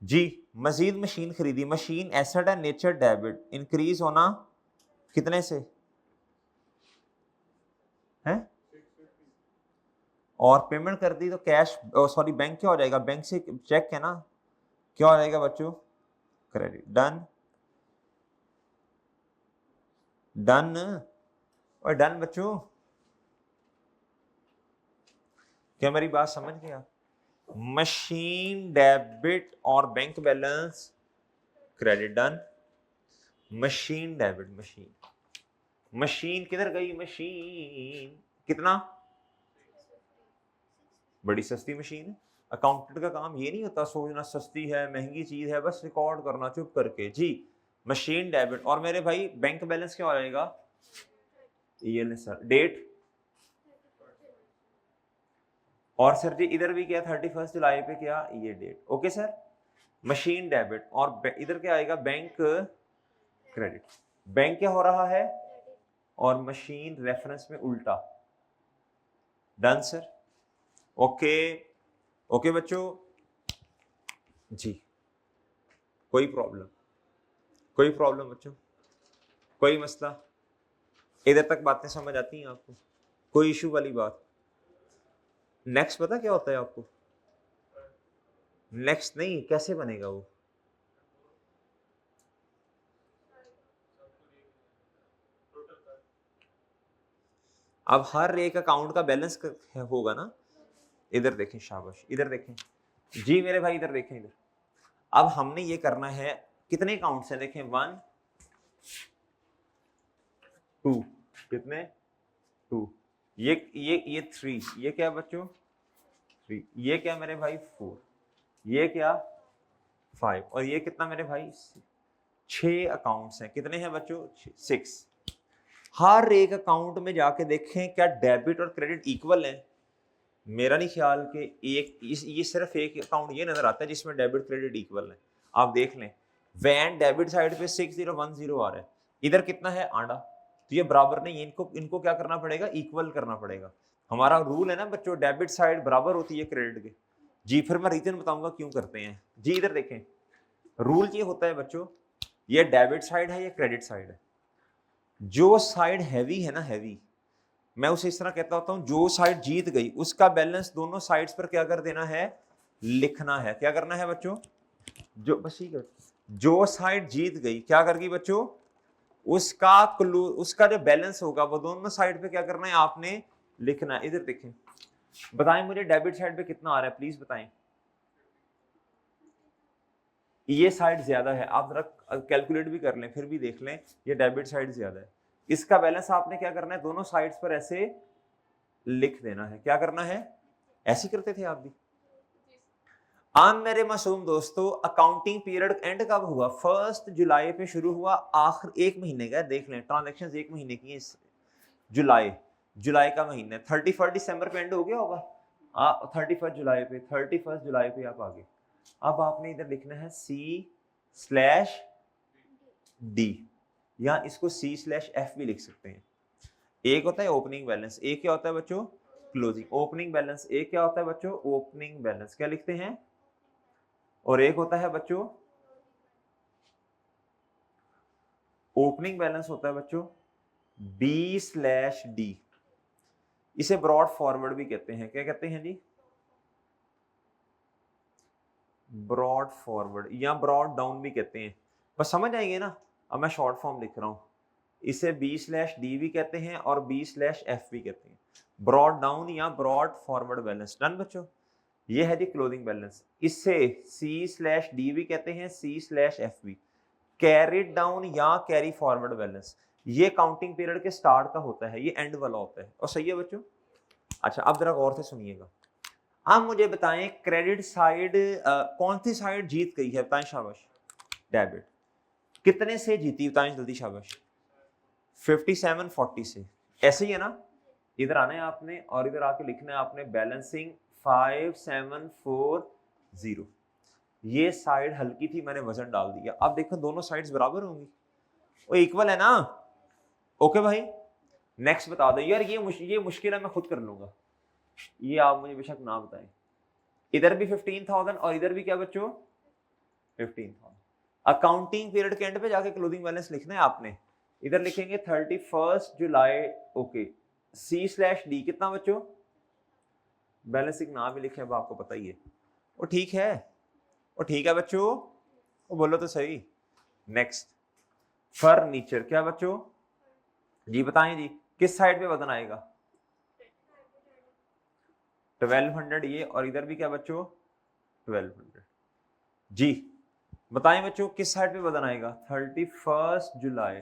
जी। मजीद मशीन खरीदी, मशीन एसेट है, नेचर डेबिट। इंक्रीज होना कितने से है? और पेमेंट कर दी तो कैश, सॉरी बैंक क्या हो जाएगा? बैंक से चेक है ना, क्या हो जाएगा बच्चों? क्रेडिट। डन डन और डन बच्चों। क्या मेरी बात समझ गए आप? मशीन डेबिट और bank balance credit. Done. Machine debit, machine machine किधर गई? मशीन कितना? बड़ी सस्ती मशीन है। अकाउंटेंट का काम ये नहीं होता सोचना सस्ती है महंगी चीज है, बस रिकॉर्ड करना चुप करके जी। Machine debit. और मेरे भाई बैंक बैलेंस क्या हो जाएगा? ये सर डेट। और सर जी इधर भी क्या? 31 जुलाई पे क्या? ये date. Okay sir. Machine debit और इधर क्या आएगा? Bank credit. बैंक क्या हो रहा है? और मशीन रेफरेंस में उल्टा। Done sir. ओके ओके बच्चों जी। कोई प्रॉब्लम? कोई प्रॉब्लम बच्चों? कोई मसला? इधर तक बातें समझ आती हैं आपको? कोई इशू वाली बात? नेक्स्ट पता क्या होता है आपको? नेक्स्ट नहीं, कैसे बनेगा वो? अब हर एक अकाउंट का बैलेंस होगा ना। इधर देखें, शाबाश, इधर देखें जी मेरे भाई, इधर देखें इधर। अब हमने ये करना है, कितने अकाउंट्स हैं? देखें 1 2, कितने? 2। ये 3, ये क्या बच्चों? 3। ये क्या मेरे भाई? 4। ये क्या? 5। और ये कितना मेरे भाई? 6 अकाउंट्स हैं। कितने हैं बच्चों? 6। हर एक अकाउंट में जाके देखें क्या डेबिट और क्रेडिट इक्वल है। मेरा नहीं ख्याल कि एक ये सिर्फ एक अकाउंट ये नजर आता है जिसमें डेबिट क्रेडिट इक्वल है। आप देख लें, वैन डेबिट साइड पे 6010 आ रहा है, इधर कितना है? आंडा। तो ये बराबर नहीं है, इनको इनको क्या करना पड़ेगा? इक्वल करना पड़ेगा। हमारा रूल है ना बच्चों, डेबिट साइड बराबर होती है क्रेडिट के जी। फिर मैं रीजन बताऊंगा क्यों करते हैं जी। इधर देखें, रूल ये होता है बच्चों, ये डेबिट साइड है, ये क्रेडिट साइड है। जो साइड हैवी है ना, हैवी, मैं उसे इस तरह कहता होता हूं, जो साइड जीत गई उसका बैलेंस दोनों साइड्स पर क्या कर देना है? लिखना है। क्या करना है बच्चों? जो बस ठीक है, जो साइड जीत गई क्या कर गई बच्चों? उसका जो बैलेंस होगा वो दोनों साइड पे क्या करना है? आपने लिखना है। इधर देखें, बताएं मुझे डेबिट साइड पे कितना आ रहा है, प्लीज बताएं। ये साइड ज्यादा है, आप जरा कैलकुलेट भी कर लें, फिर भी देख लें, ये डेबिट साइड ज्यादा है। इसका बैलेंस आपने क्या करना है? दोनों साइड्स पर ऐसे लिख देना है। क्या करना है? ऐसे करते थे आप भी। आम मेरे मासूम दोस्तों, अकाउंटिंग पीरियड एंड कब हुआ? 1 जुलाई पे शुरू हुआ, आखिर 1 महीने का, देख लें ट्रांजैक्शंस 1 महीने की है। जुलाई जुलाई का महीना है, 31 दिसंबर पे एंड हो गया होगा। 31 जुलाई पे, 31 जुलाई पे आप आगे। अब आपने इधर लिखना है C/D, या इसको C/F भी लिख सकते हैं। एक होता है ओपनिंग बैलेंस, एक क्या होता है बच्चों, क्लोजिंग। ओपनिंग बैलेंस एक क्या होता है बच्चों, ओपनिंग बैलेंस क्या लिखते हैं, और एक होता है बच्चों ओपनिंग बैलेंस होता है बच्चों B/D। इसे ब्रॉड फॉरवर्ड भी कहते हैं, क्या कहते हैं जी, ब्रॉड फॉरवर्ड या ब्रॉड डाउन भी कहते हैं, बस समझ आएंगे ना। अब मैं शॉर्ट फॉर्म लिख रहा हूं, इसे B/D भी कहते हैं और B/F भी कहते हैं, ब्रॉड डाउन या ब्रॉड फॉरवर्ड बैलेंस। डन बच्चों, ये है जी क्लोजिंग बैलेंस। इससे C/D भी कहते हैं, C/F भी। कैरिड डाउन या कैरी फॉरवर्ड बैलेंस, ये काउंटिंग पीरियड के स्टार्ट का होता है, ये एंड वाला होता है, और सही है बच्चों। अच्छा अब जरा गौर से सुनिएगा, आप मुझे बताएं क्रेडिट साइड कौन सी साइड जीत गई है, बताएं शाबाश। डेबिट कितने से जीती, बताएं जल्दी शाबाश। 5740 से, ऐसे ही है ना। इधर आना है आपने और इधर आके लिखना है आपने बैलेंसिंग 5740। ये साइड हल्की थी, मैंने वजन डाल दिया। अब देखो दोनों साइड्स बराबर होंगी, वो इक्वल है ना। ओके भाई, नेक्स्ट बता दो यार, ये मुश्किल है, मैं खुद कर लूंगा, ये आप मुझे बेशक ना बताएं। इधर भी 15,000 और इधर भी क्या बच्चों 15,000। अकाउंटिंग पीरियड के एंड पे जाके क्लोजिंग बैलेंस लिखना है आपने। इधर लिखेंगे 31 जुलाई। ओके, C/D कितना बच्चों, बैलेंसिंग ना भी लिखे, अब आपको पता ही है। वो ठीक है, वो ठीक है बच्चों, वो बोलो तो सही। नेक्स्ट, फर्नीचर क्या बच्चों जी, बताएं जी, किस साइड पे वजन आएगा, 1200 ये, और इधर भी क्या बच्चों 1200 जी। बताएं बच्चों किस साइड पे वजन आएगा, 31 जुलाई।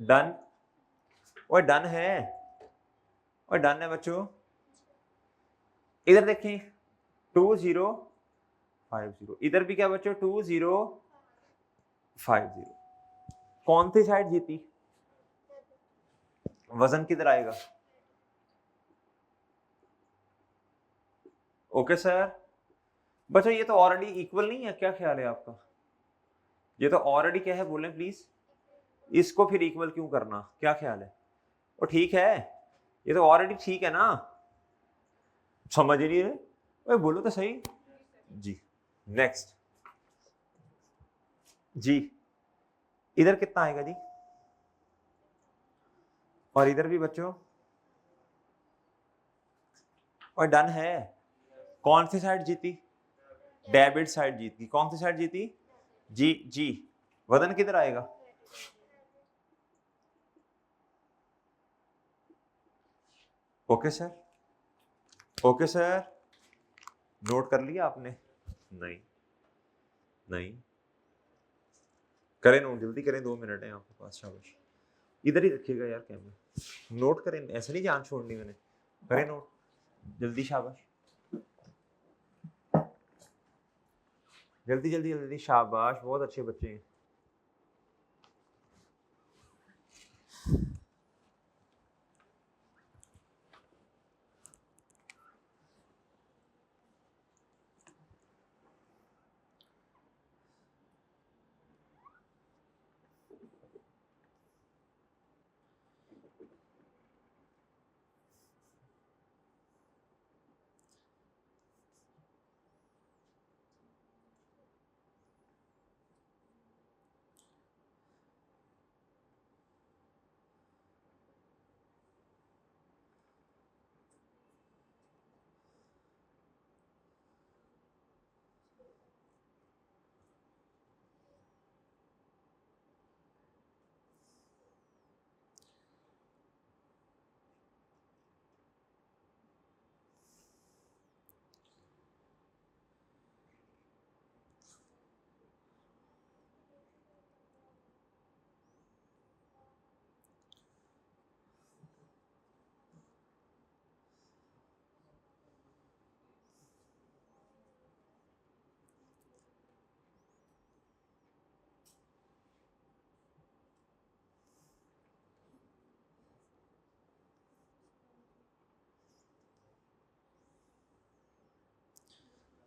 डन, और डन है, और डन है बच्चों। इधर देखें 2050, इधर भी क्या बच्चों 2050। कौन सी साइड जीती, वजन किधर आएगा। ओके सर, बच्चों ये तो ऑलरेडी इक्वल नहीं है, क्या ख्याल है आपका, ये तो ऑलरेडी क्या है बोलें प्लीज, इसको फिर इक्वल क्यों करना, क्या ख्याल है। वो ठीक है, ये तो ऑलरेडी ठीक है ना, समझ ही नहीं रहे, बोलो तो सही जी। नेक्स्ट जी, इधर कितना आएगा जी, और इधर भी बच्चों, और डन है। कौन सी साइड जीती, डेबिट साइड जीत गई। कौन सी साइड जीती जी जी, वजन किधर आएगा, okay sir, okay sir, note कर लिया आपने, नहीं नहीं, करें नोट, जल्दी करें, 2 मिनट है आपके पास, शाबाश। इधर ही रखिएगा यार कैमरा, नोट करें, ऐसे नहीं जान छोड़नी मैंने, करें नोट जल्दी, शाबाश, जल्दी जल्दी जल्दी, शाबाश, बहुत अच्छे बच्चे हैं।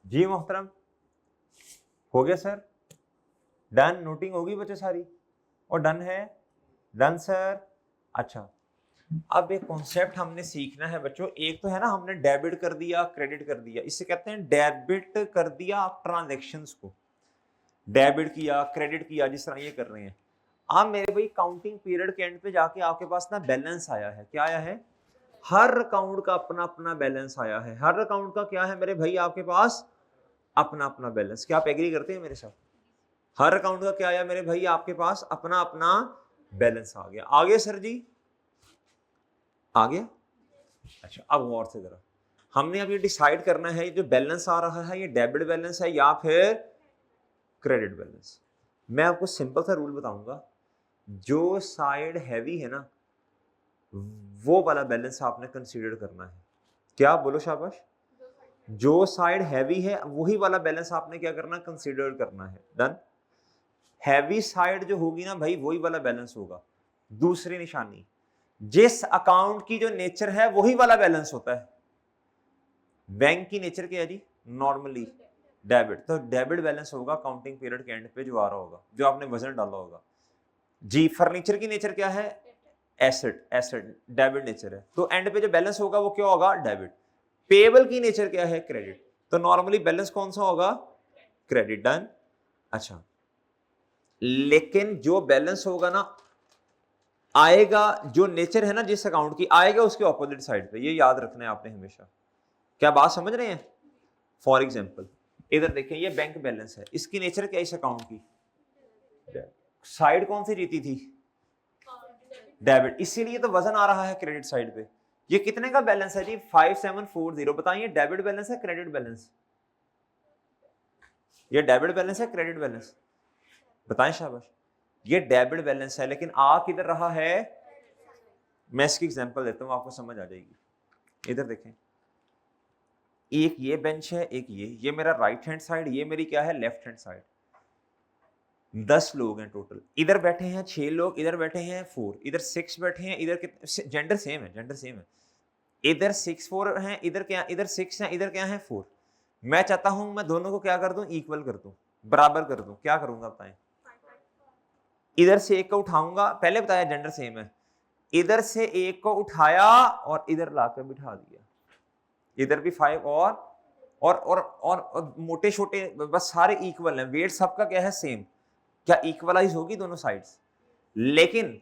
जी मोहतरम, हो गया सर, डन, नोटिंग होगी बच्चे सारी, और डन है, डन सर। अच्छा, अब एक कॉन्सेप्ट हमने सीखना है बच्चों, एक तो है ना हमने डेबिट कर दिया, क्रेडिट कर दिया, इससे कहते हैं डेबिट कर दिया आप ट्रांजैक्शंस को, डेबिट किया, क्रेडिट किया, जिस तरह ये कर रहे हैं। अब मेरे भाई काउंटिंग पीरियड के एंड पे जाके आपके पास ना बैलेंस आया है, क्या आया है? हर अकाउंट का अपना अपना बैलेंस आया है, हर अकाउंट का क्या है मेरे भाई आपके पास? अपना अपना बैलेंस। क्या आप एग्री करते हैं मेरे साथ? हर अकाउंट का क्या आया मेरे भाई आपके पास? अपना अपना बैलेंस आ गया। आगे सर जी, आ गया? अच्छा, अब गौर से जरा, हमने अब ये डिसाइड करना है जो बैलेंस आ रहा है ये डेबिट बैलेंस है या फिर क्रेडिट बैलेंस। मैं आपको सिंपल सा रूल बताऊंगा, जो साइड हैवी है ना वो वाला बैलेंस आपने कंसीडर करना है। क्या बोलो शाबाश? जो साइड हैवी है वही वाला बैलेंस आपने क्या करना? कंसीडर करना है। डन। हैवी साइड जो होगी ना भाई वही वाला बैलेंस होगा। दूसरी निशानी, जिस अकाउंट की जो नेचर है वही वाला बैलेंस होता है। बैंक की नेचर क्या है जी? नॉर्मली डेबिट, तो डेबिट बैलेंस होगा काउंटिंग पीरियड के एंड पे जो आ रहा होगा, जो आपने वजन डाला होगा। जी, फर्नीचर की नेचर क्या है? एसेट, एसेट डेबिट नेचर है, तो एंड पे जो बैलेंस होगा वो क्या होगा? डेबिट। पेबल की नेचर क्या है? क्रेडिट, तो नॉर्मली बैलेंस कौन सा होगा? क्रेडिट। डन। अच्छा, लेकिन जो बैलेंस होगा ना आएगा, जो नेचर है ना जिस अकाउंट की, आएगा उसके ऑपोजिट साइड पे, ये याद रखना है आपने हमेशा। क्या बात समझ रहे हैं? फॉर एग्जाम्पल इधर देखें, ये बैंक बैलेंस है, इसकी नेचर क्या इस अकाउंट की? साइड कौन सी जीती थी? डेबिट, इसीलिए तो वजन आ रहा है क्रेडिट साइड पे। ये कितने का बैलेंस है जी? 5740। बताइए डेबिट बैलेंस है क्रेडिट बैलेंस? ये डेबिट बैलेंस है क्रेडिट बैलेंस? बताएं शाबाश। ये डेबिट बैलेंस है, लेकिन आ किधर रहा है? मैं इसकी एग्जांपल देता हूं, आपको समझ आ जाएगी। इधर देखें, एक ये बेंच है, एक ये मेरा राइट हैंड साइड, ये मेरी क्या है? Left hand side. 10 लोग हैं टोटल, इधर बैठे हैं 6 लोग, इधर बैठे हैं 4, इधर 6 बैठे हैं, इधर कितने? जेंडर सेम है, जेंडर सेम है। इधर 6 4 हैं, इधर क्या? इधर 6 हैं, इधर क्या है? 4। मैं चाहता हूं मैं दोनों को क्या कर दूं? इक्वल कर दूं, बराबर कर दूं। क्या करूंगा बताएं? इधर से एक को उठाऊंगा, पहले बताया जेंडर सेम है, इधर से एक को उठाया और इधर लाकर बिठा दिया। इधर भी 5 और मोटे छोटे बस सारे इक्वल हैं, वेट सबका क्या है? सेम। क्या इक्वलाइज होगी दोनों साइड्स? लेकिन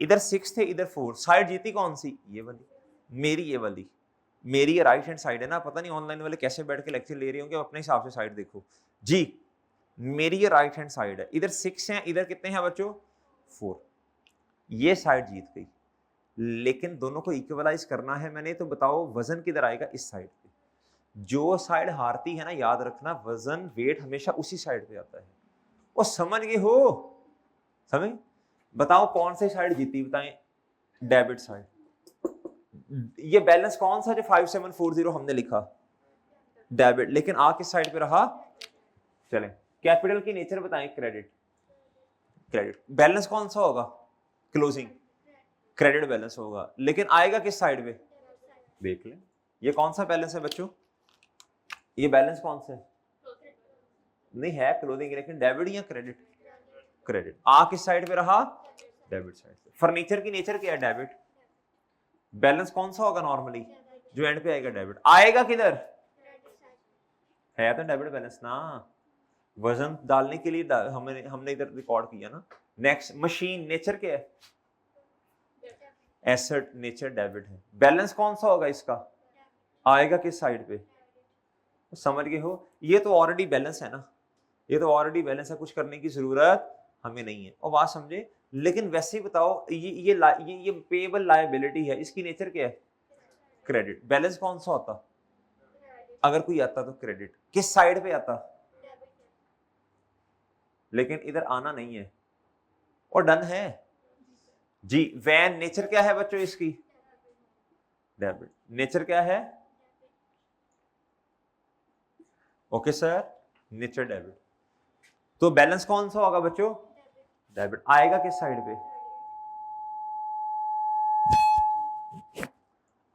इधर 6 थे, इधर 4, साइड जीती कौन सी? ये वाली, मेरी ये वाली। मेरी ये राइट हैंड साइड है ना, पता नहीं ऑनलाइन वाले कैसे बैठ के लेक्चर ले रहे होंगे, अपने हिसाब से साइड देखो जी। मेरी ये राइट हैंड साइड है, इधर 6 हैं, इधर कितने हैं बच्चों? 4। ये साइड जीत गई, लेकिन दोनों को इक्वलाइज करना है मैंने, तो बताओ वजन किधर आएगा? इस साइड पे। जो साइड हारती है ना, याद रखना वजन वेट हमेशा उसी साइड पे आता है। वो समझ गए हो? समझ? बताओ कौन सी साइड जीती? बताएं। Debit side. ये बैलेंस कौन सा जो 5740 हमने लिखा? डेबिट, लेकिन आ किस साइड पे रहा? चलें, कैपिटल की नेचर बताएं। क्रेडिट, क्रेडिट बैलेंस कौन सा होगा? क्लोजिंग, क्रेडिट बैलेंस होगा, लेकिन आएगा किस साइड पे? देख लें, ये कौन सा बैलेंस है बच्चों? ये बैलेंस कौन सा है? नहीं है क्लोजिंग, लेकिन डेबिट या क्रेडिट? क्रेडिट। आ किस साइड पे रहा? डेबिट साइड पे। फर्नीचर की नेचर क्या है? डेबिट। बैलेंस कौन सा होगा नॉर्मली? जो एंड पे आएगा डेबिट। आएगा किधर? है तो डेबिट बैलेंस ना, वजन डालने के लिए हमने इधर रिकॉर्ड किया ना। नेक्स्ट, मशीन नेचर क्या है? एसेट, नेचर डेबिट है। बैलेंस कौन सा होगा इसका? आएगा किस साइड पे? समझ गए हो? ये तो ऑलरेडी बैलेंस है ना, ये तो ऑलरेडी बैलेंस है, कुछ करने की जरूरत हमें नहीं है। और बात समझे? लेकिन वैसे ही बताओ, ये पेएबल लायबिलिटी है, इसकी नेचर क्या है? क्रेडिट। बैलेंस कौन सा होता? अगर कोई आता तो क्रेडिट। किस साइड पे आता? लेकिन इधर आना नहीं है, और डन है जी। वैन नेचर क्या है बच्चों इसकी? डेबिट। नेचर क्या है? Okay sir, nature debit. तो बैलेंस कौन सा होगा बच्चों? डेबिट। आएगा किस साइड पे?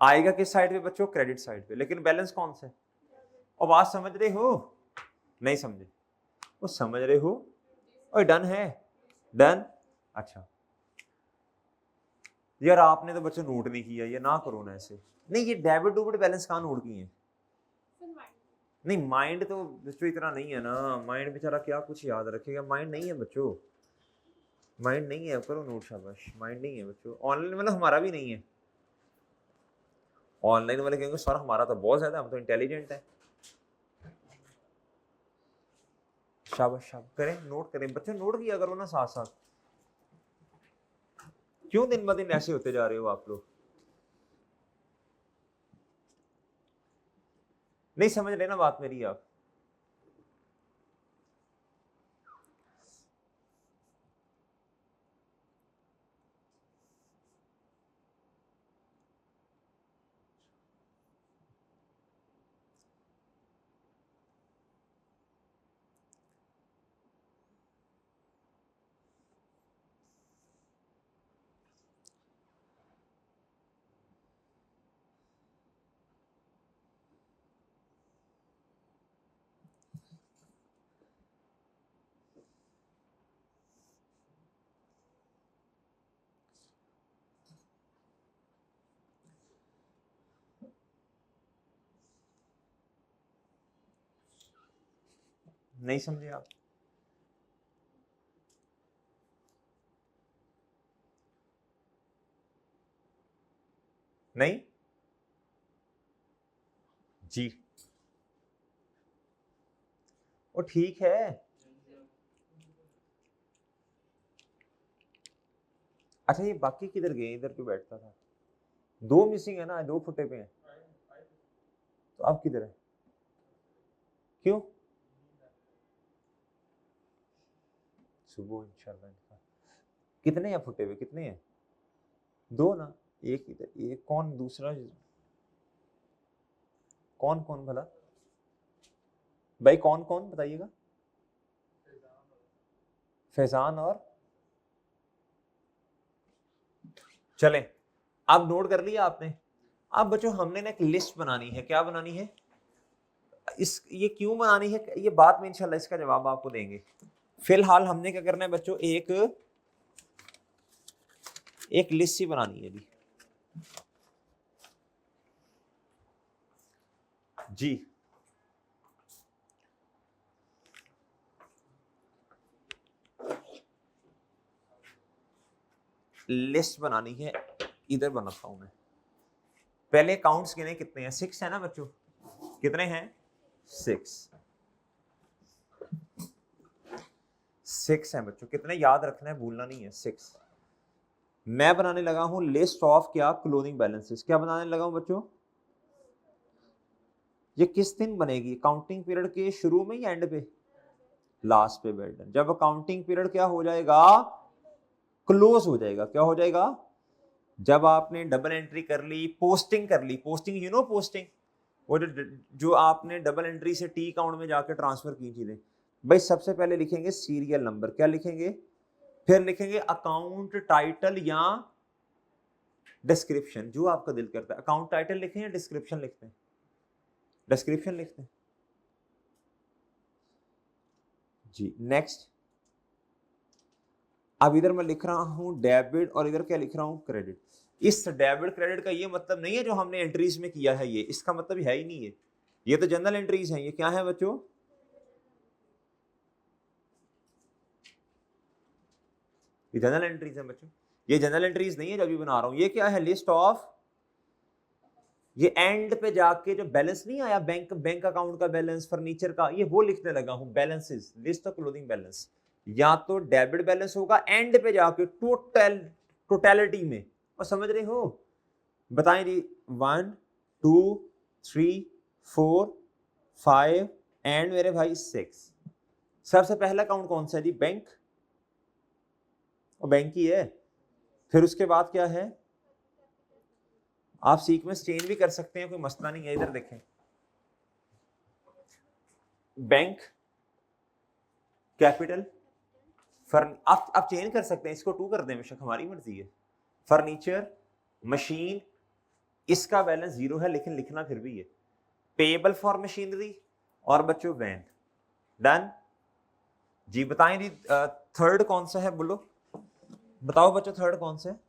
आएगा किस साइड पे बच्चों? क्रेडिट साइड पे। लेकिन बैलेंस कौन सा है? और बात समझ रहे हो? नहीं समझे? वो समझ रहे हो? और डन है, डन। अच्छा यार आपने तो बच्चों नोट नहीं किया, ये ना करो ना ऐसे। नहीं ये डेबिट डूबिट बैलेंस कहाँ नोट किए हैं? नहीं माइंड तो बच्चों इतना नहीं है ना, माइंड बेचारा क्या कुछ याद रखेगा, माइंड नहीं है बच्चों, माइंड नहीं है, करो नोट शाबाश। माइंड नहीं है बच्चों, ऑनलाइन वाला हमारा भी नहीं है। ऑनलाइन वाले कहेंगे सर हमारा तो बहुत ज्यादा, हम तो इंटेलिजेंट है। शाबाश शाबाश, करें नोट करें बच्चों, नोट किया करो ना साथ साथ। क्यों दिन ब दिन ऐसे होते जा रहे हो आप लोग? नहीं समझ रहे ना बात मेरी आप? नहीं समझे आप? नहीं जी, वो ठीक है। अच्छा ये बाकी किधर गए? इधर क्यों बैठता था? दो मिसिंग है ना, दो फुटे पे हैं। तो अब किधर है? क्यों? सुबह इंशाल्लाह इनका। कितने हैं फुटे हुए, कितने हैं? दो ना, एक इधर, एक कौन दूसरा? कौन कौन भला भाई, कौन कौन बताइएगा? फैजान और चलें। अब नोट कर लिया आपने? अब बच्चों हमने ना एक लिस्ट बनानी है। क्या बनानी है? इस ये क्यों बनानी है ये बात में इंशाल्लाह इसका जवाब आपको देंगे। फिलहाल हमने क्या करना है बच्चों, एक लिस्ट ही बनानी है जी। लिस्ट बनानी है, इधर बनाता हूं मैं। पहले काउंट्स गिने कितने हैं? 6 है ना बच्चों? कितने हैं? 6 है बच्चों। कितने याद रखना है, भूलना नहीं है। 6। मैं बनाने लगा हूं लिस्ट ऑफ क्या? Closing balances. क्या बनाने लगा हूं बच्चों? ये किस दिन बनेगी? अकाउंटिंग पीरियड के शुरू में या एंड पे? लास्ट पे बैठ। जब अकाउंटिंग पीरियड क्या हो जाएगा? क्लोज हो जाएगा। क्या हो जाएगा? जब आपने डबल एंट्री कर ली, पोस्टिंग कर ली, पोस्टिंग यू नो पोस्टिंग, वो जो आपने डबल एंट्री से टी अकाउंट में जाकर ट्रांसफर की चीजें, भाई सबसे पहले लिखेंगे सीरियल नंबर। क्या लिखेंगे? फिर लिखेंगे अकाउंट टाइटल या डिस्क्रिप्शन, जो आपका दिल करता है। अकाउंट टाइटल लिखें या डिस्क्रिप्शन लिखते हैं? डिस्क्रिप्शन लिखते हैं जी। नेक्स्ट, अब इधर मैं लिख रहा हूं डेबिट और इधर क्या लिख रहा हूं? क्रेडिट। इस डेबिट क्रेडिट का ये मतलब नहीं है जो हमने एंट्रीज में किया है, ये इसका मतलब है ही नहीं है। ये तो जनरल एंट्रीज हैं। ये क्या है बच्चों? ये जनरल एंट्रीज है बच्चों। ये जनरल एंट्रीज नहीं है जो अभी बना रहा हूं। ये क्या है? List of. ये एंड पे जाके जो बैलेंस नहीं आया, बैंक अकाउंट का बैलेंस, फर्नीचर का, ये वो लिखने लगा हूं। Balances, list of closing balance. या तो डेबिट बैलेंस होगा एंड पे जाके टोटलिटी में। और समझ रहे हो? बताएं जी। 1 2 3 4 5 एंड मेरे भाई 6। सबसे पहला अकाउंट कौन सा है जी? बैंक। और बैंक ही है। फिर उसके बाद क्या है? आप सीक्वेंस चेंज भी कर सकते हैं, कोई मसला नहीं है। इधर देखें, बैंक, कैपिटल, आप चेंज कर सकते हैं, इसको 2 कर दें, बेशक हमारी मर्जी है। फर्नीचर, मशीन, इसका बैलेंस 0 है लेकिन लिखना फिर भी है। पेएबल फॉर मशीनरी, और बच्चों वैन। डन जी। बताएं जी थर्ड कौन सा है, बोलो बताओ बच्चों थर्ड कौन सा है?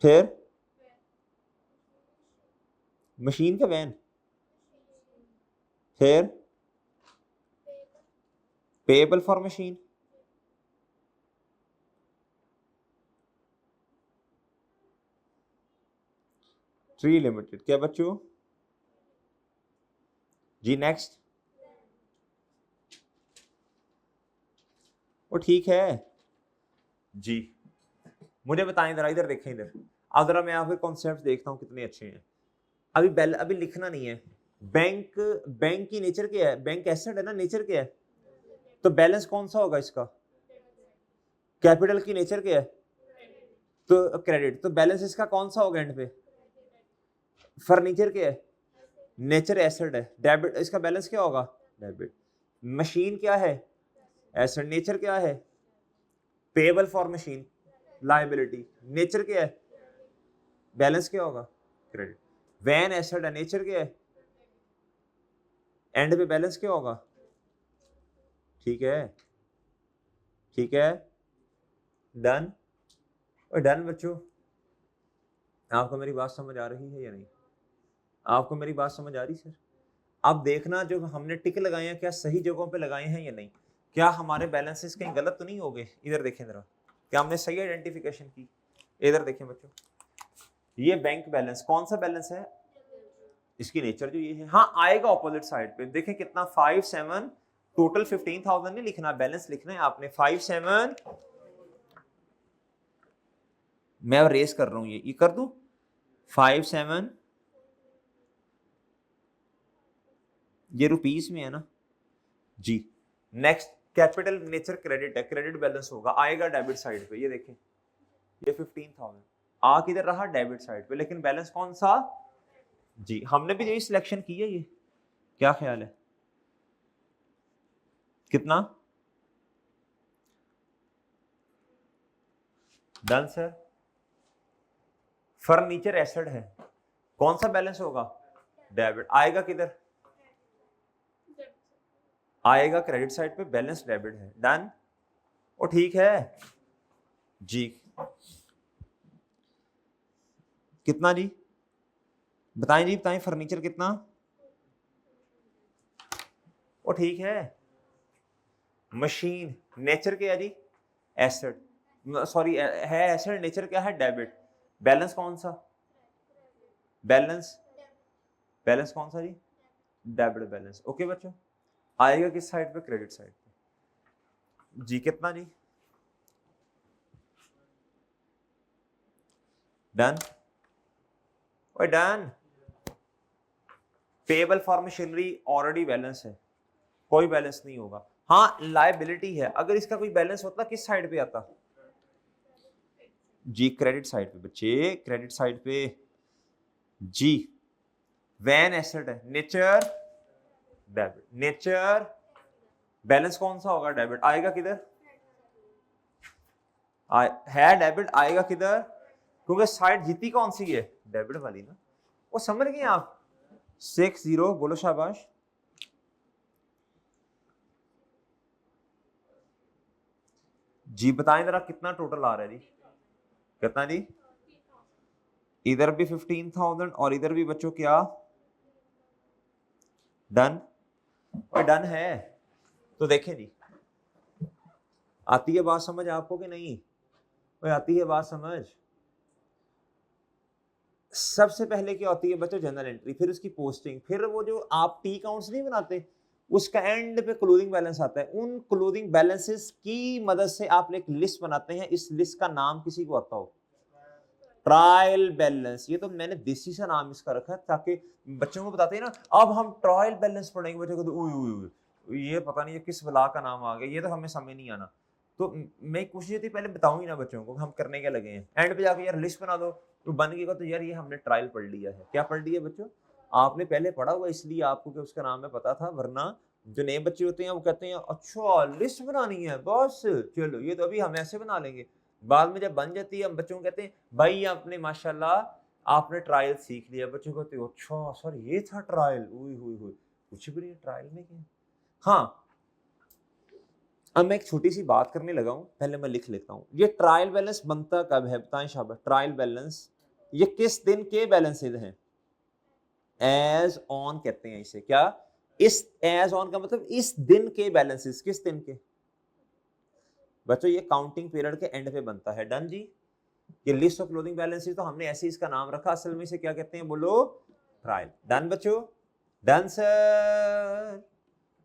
फिर मशीन का वैन, फिर payable for machine, tree limited. क्या बच्चों जी? नेक्स्ट। वो ठीक है जी। मुझे बताएं जरा, इधर देखें इधर। अब जरा मैं आपके कॉन्सेप्ट देखता हूं कितने अच्छे हैं। अभी लिखना नहीं है। बैंक, बैंक की नेचर क्या है? बैंक एसेट है ना, नेचर क्या है? तो बैलेंस कौन सा होगा इसका? कैपिटल की नेचर क्या है? तो क्रेडिट। तो बैलेंस इसका कौन सा होगा एंड पे? फर्नीचर क्या है? नेचर एसेट है। डेबिट, इसका बैलेंस क्या होगा? डेबिट। मशीन क्या है? एसेट। नेचर क्या है? Payable for machine, liability. Nature क्या है? बैलेंस क्या होगा? क्रेडिट। वैन एसेट है, नेचर क्या है? एंड पे बैलेंस क्या होगा? ठीक है, ठीक है। डन। और डन बच्चों, आपको मेरी बात समझ आ रही है या नहीं? आपको मेरी बात समझ आ रही सर? अब देखना जो हमने टिक लगाए हैं क्या सही जगहों पे लगाए हैं या नहीं, क्या हमारे बैलेंसेस कहीं गलत तो नहीं हो गए? इधर देखें जरा, क्या हमने सही आइडेंटिफिकेशन की? इधर देखें बच्चों, ये बैंक बैलेंस कौन सा बैलेंस है? इसकी नेचर जो ये है, हाँ आएगा ऑपोजिट साइड पे। देखें कितना 5-7, टोटल 15,000 नहीं लिखना, बैलेंस लिखना है आपने 5-7। मैं अब रेस कर रहा हूं, ये कर दूं 5-7, ये रुपीस में है ना जी। नेक्स्ट कैपिटल नेचर क्रेडिट है, क्रेडिट बैलेंस होगा, आएगा डेबिट साइड पे। ये देखें ये 15,000 आ किधर रहा? डेबिट साइड पे। लेकिन बैलेंस कौन सा? जी हमने भी यही सिलेक्शन की है। ये क्या ख्याल है? कितना? Done sir. फर्नीचर एसेट है, कौन सा बैलेंस होगा? डेबिट। आएगा किधर? आएगा क्रेडिट साइड पे, बैलेंस डेबिट है। डन। ओ ठीक है जी। कितना जी? बताएं जी, बताएं फर्नीचर कितना? ओ ठीक है। मशीन नेचर क्या है जी? एसेट, सॉरी है एसेट, नेचर क्या है? डेबिट। बैलेंस कौन सा? बैलेंस, बैलेंस कौन सा जी? Debit balance. ओके बच्चों, आएगा किस साइड पे? क्रेडिट साइड पे। जी कितना जी? डन। ओए done. Payable for machinery already balance है, कोई बैलेंस नहीं होगा। हाँ लायबिलिटी है, अगर इसका कोई बैलेंस होता किस साइड पे आता? जी क्रेडिट साइड पे बच्चे, क्रेडिट साइड पे जी। वैन एसेट है, नेचर डेबिट। नेचर बैलेंस कौन सा होगा? डेबिट। आएगा किधर? है डेबिट, आएगा किधर? क्योंकि साइड जीती कौन सी है? डेबिट वाली ना। वो समझ गए आप? 6-0 बोलो शाबाश। जी बताएं जरा कितना टोटल आ रहा है जी? कितना जी? इधर भी 15,000 और इधर भी बच्चों क्या? डन। और डन है। तो देखें जी, आती है बात समझ आपको कि नहीं? और आती है बात समझ? सबसे पहले क्या होती है बच्चों? जनरल एंट्री, फिर उसकी पोस्टिंग, फिर वो जो आप टी काउंट्स नहीं बनाते उसका एंड पे क्लोजिंग बैलेंस आता है। उन क्लोजिंग बैलेंसेस की मदद से आप एक लिस्ट बनाते हैं। इस लिस्ट का नाम किसी को आता हो? Trial balance. ये तो मैंने देसी सा नाम इसका रखा है ताकि बच्चों को बताते हैं ना, अब हम ट्रायल बैलेंस पढ़ेंगे, बच्चों को तो ये पता नहीं ये किस बला का नाम आ गया, ये तो हमें समझ नहीं आना। तो मैं कोशिश थी पहले बताऊं ही ना बच्चों को हम करने क्या लगे हैं, एंड पे जाके यार लिस्ट बना दो तो बन गएगा, तो यार ये हमने ट्रायल पढ़ लिया है। क्या पढ़ लिया बच्चों? आपने पहले पढ़ा हुआ इसलिए आपको कि उसका नाम है पता था, वरना जो नए बच्चे होते हैं वो कहते हैं अच्छा लिस्ट बनानी है बस, चलो ये तो अभी हम ऐसे बना लेंगे। बाद में जब बन जाती है हम बच्चों को कहते हैं भाई आपने माशाल्लाह आपने ट्रायल सीख लिया, बच्चों कहते हो अच्छा सर ये था ट्रायल, हुई हुई हुई, कुछ भी नहीं ट्रायल में क्या। हाँ, अब मैं एक छोटी सी बात करने लगा हूं, पहले मैं लिख लेता हूं। ये ट्रायल बैलेंस बनता कब है, बताएं शाबाश। ट्रायल बैलेंस ये किस दिन के बैलेंसेज हैं? एज ऑन कहते हैं इसे। क्या? इस एज ऑन का मतलब इस दिन के बैलेंसेस। किस दिन के बच्चों? ये काउंटिंग पीरियड के एंड पे बनता है। डन जी। ये लिस्ट ऑफ क्लोजिंग बैलेंसेस तो हमने ऐसे इसका नाम रखा, असल में इसे क्या कहते हैं बोलो? ट्रायल। डन बच्चों? Done sir?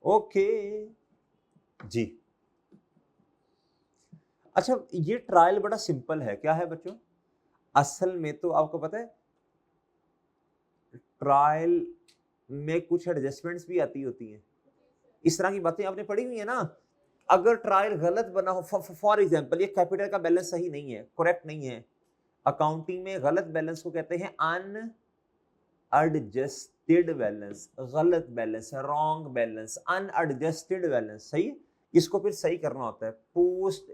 ओके जी। अच्छा, ये ट्रायल बड़ा सिंपल है। क्या है बच्चों? असल में तो आपको पता है ट्रायल में कुछ एडजस्टमेंट्स भी आती होती हैं, इस तरह की बातें आपने पढ़ी हुई है ना। अगर ट्रायल गलत बना हो, फॉर एग्जांपल ये कैपिटल का बैलेंस सही नहीं है, करेक्ट नहीं है, अकाउंटिंग में गलत बैलेंस को कहते हैं अनएडजस्टेड बैलेंस। गलत balance, wrong balance, unadjusted balance. सही, इसको फिर सही करना होता है। पोस्ट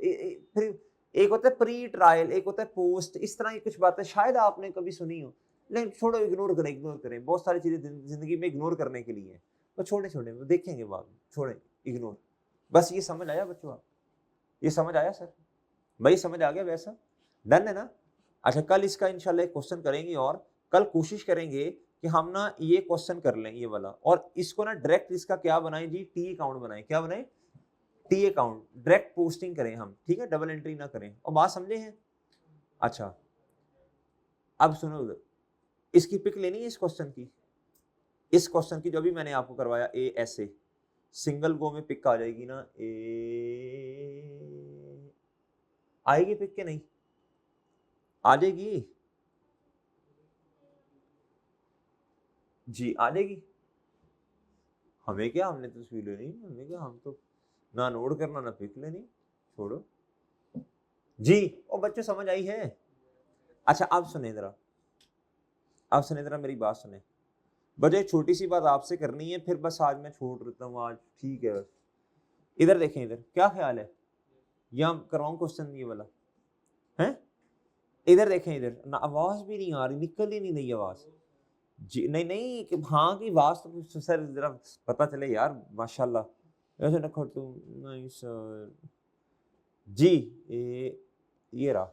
फिर एक होता है प्री ट्रायल, एक होता है पोस्ट। इस तरह की कुछ बातें शायद आपने कभी सुनी हो, लेकिन छोड़ो, इग्नोर करें, इग्नोर करें। बहुत सारी चीजें जिंदगी में इग्नोर करने के लिए है, तो छोड़े छोड़े, देखेंगे बाद में, छोड़े, इग्नोर। बस ये समझ आया बच्चों? आप ये समझ आया सर? भाई समझ आ गया वैसा? डन है ना? अच्छा, कल इसका इंशाल्लाह एक क्वेश्चन करेंगे, और कल कोशिश करेंगे कि हम ना ये क्वेश्चन कर लें ये वाला, और इसको ना डायरेक्ट इसका क्या बनाएं जी? टी अकाउंट बनाएं। क्या बनाएं? T account. डायरेक्ट पोस्टिंग करें हम, ठीक है? डबल एंट्री ना करें। और बात समझे हैं? अच्छा, अब सुनो उधर, इसकी पिक लेनी है इस क्वेश्चन की। इस क्वेश्चन की जो भी मैंने आपको करवाया, ए ऐसे सिंगल गो में पिक आ जाएगी ना? ए आएगी पिक के नहीं? आ जाएगी जी, आ जाएगी। हमें क्या, हमने तो तस्वीर लेनी, हमें क्या, हम तो ना नोट करना ना पिक लेनी, छोड़ो जी। और बच्चों समझ आई है? अच्छा, अब सुने जरा, अब सुने जरा, मेरी बात सुने बच्चों। एक छोटी सी बात आपसे करनी है, फिर बस आज मैं छोड़ देता हूँ आज, ठीक है? बस इधर देखें, इधर क्या ख्याल है? या करवाऊं क्वेश्चन ये वाला है? इधर देखें, इधर ना, आवाज भी नहीं आ रही, निकल ही नहीं रही आवाज जी। नहीं नहीं कि हाँ की आवाज तो सर जरा पता चले यार, माशाल्लाह। ऐसे रखो तुम, नहीं सर जी। ये रहा।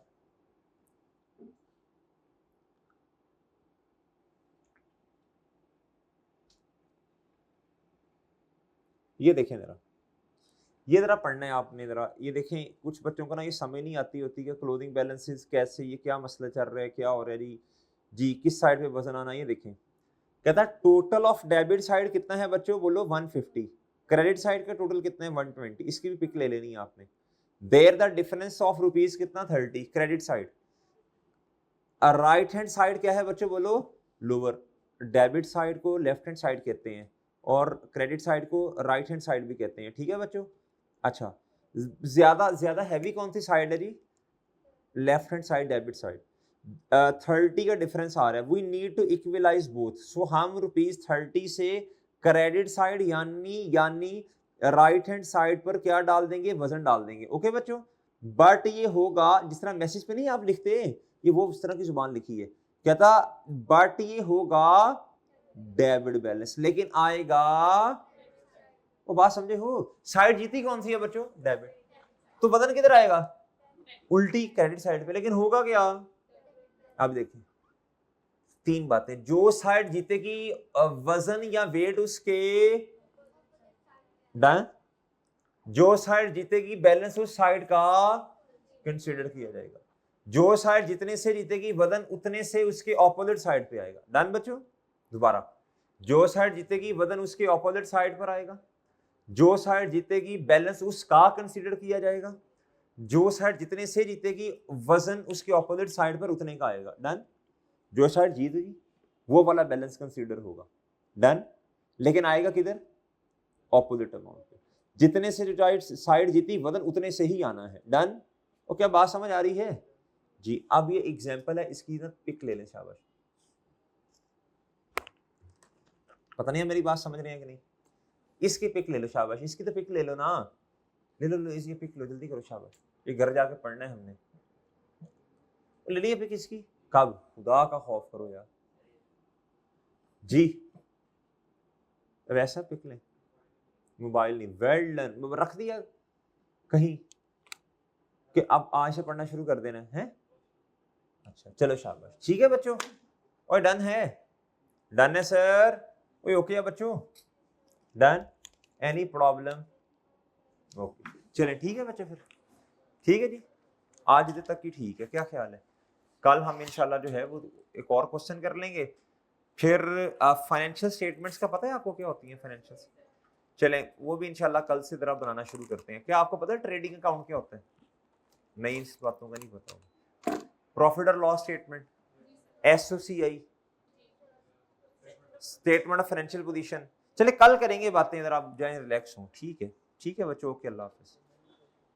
ये देखें जरा, ये जरा पढ़ना है आपने जरा। ये देखें, कुछ बच्चों को ना ये समझ नहीं आती होती कि क्लोजिंग बैलेंसेस कैसे, ये क्या मसला चल रहा है, क्या हो रहा है जी? जी, किस साइड पे वजन आना? ये देखें, कहता है टोटल ऑफ डेबिट साइड कितना है बच्चों? बोलो 150। क्रेडिट साइड का टोटल कितना है? 120। इसकी भी पिक ले लेनी है आपने। There the difference of rupees कितना? 30 credit side. Right hand side क्या है बच्चों? बोलो लोअर। डेबिट साइड को लेफ्ट हैंड साइड कहते हैं, और क्रेडिट साइड को राइट हैंड साइड भी कहते हैं, ठीक है बच्चों? अच्छा, ज्यादा ज्यादा हैवी कौन सी साइड है जी? Left hand side, debit side. 30 का डिफरेंस आ रहा है, we need to equalize both. So हम ₹30 से क्रेडिट साइड यानी राइट हैंड साइड पर क्या डाल देंगे? वजन डाल देंगे। ओके बच्चों? बट ये होगा जिस तरह मैसेज पे नहीं आप लिखते, ये वो उस तरह की जुबान लिखी है। कहता बट ये होगा डेबिट बैलेंस, लेकिन आएगा, वो बात समझे हो? साइड जीती कौन सी है बच्चों? डेबिट। तो वजन किधर आएगा? उल्टी क्रेडिट साइड पे। लेकिन होगा क्या? अब देखिए, तीन बातें। जो साइड जीतेगी वजन या वेट उसके, डन। जो साइड जीतेगी बैलेंस उस साइड का कंसीडर किया जाएगा। जो साइड जितने से जीतेगी वजन उतने से उसके ऑपोजिट साइड पे आएगा। डन बच्चों? दोबारा, जो साइड जीतेगी वजन उसके ऑपोजिट साइड पर आएगा। जो साइड जीतेगी बैलेंस उसका कंसीडर किया जाएगा। जो साइड जितने से जीतेगी वजन उसके ऑपोजिट साइड पर उतने का आएगा। डन। जो साइड जीत गई वो वाला बैलेंस कंसीडर होगा। डन। लेकिन आएगा किधर? ऑपोजिट अमाउंट पे। जितने से साइड जीती वजन उतने से ही आना है। डन। और क्या बात समझ आ रही है जी? अब ये एग्जांपल है, इसकी ना पिक ले लें शाबाश। पता नहीं है मेरी बात समझ रहे हैं कि नहीं? इसकी पिक ले लो शाबाश, इसकी तो पिक ले लो ना, ले लो, लो इसकी पिक लो, जल्दी करो शाबाश, ये घर जाके पढ़ना है हमने। ले लिया पिक इसकी, कब? खुदा का खौफ करो यार जी, वैसा पिक लें, मोबाइल नहीं, वेल डन, रख दिया कहीं कि अब आज से पढ़ना शुरू कर देना है। अच्छा चलो शाबाश, ठीक है बच्चों, और डन है, डन है सर, ओए ओके है बच्चों, डन, एनी प्रॉब्लम? ओके चलें, ठीक है बच्चों, फिर ठीक है जी, आज इधर तक की ठीक है, क्या ख्याल है? कल हम इंशाल्लाह जो है वो एक और क्वेश्चन कर लेंगे, फिर फाइनेंशियल स्टेटमेंट्स का पता है आपको क्या होती है फाइनेंशियल? चलें वो भी इंशाल्लाह कल से जरा बनाना शुरू करते हैं। क्या आपको पता है ट्रेडिंग अकाउंट क्या होता है? नहीं, इस बातों का नहीं पता होगा। प्रॉफिट और loss statement, SOCI, statement of financial position, चले कल करेंगे बातें, इधर आप जाएं रिलैक्स हों, ठीक है बच्चों, ओके, अल्लाह हाफिज़।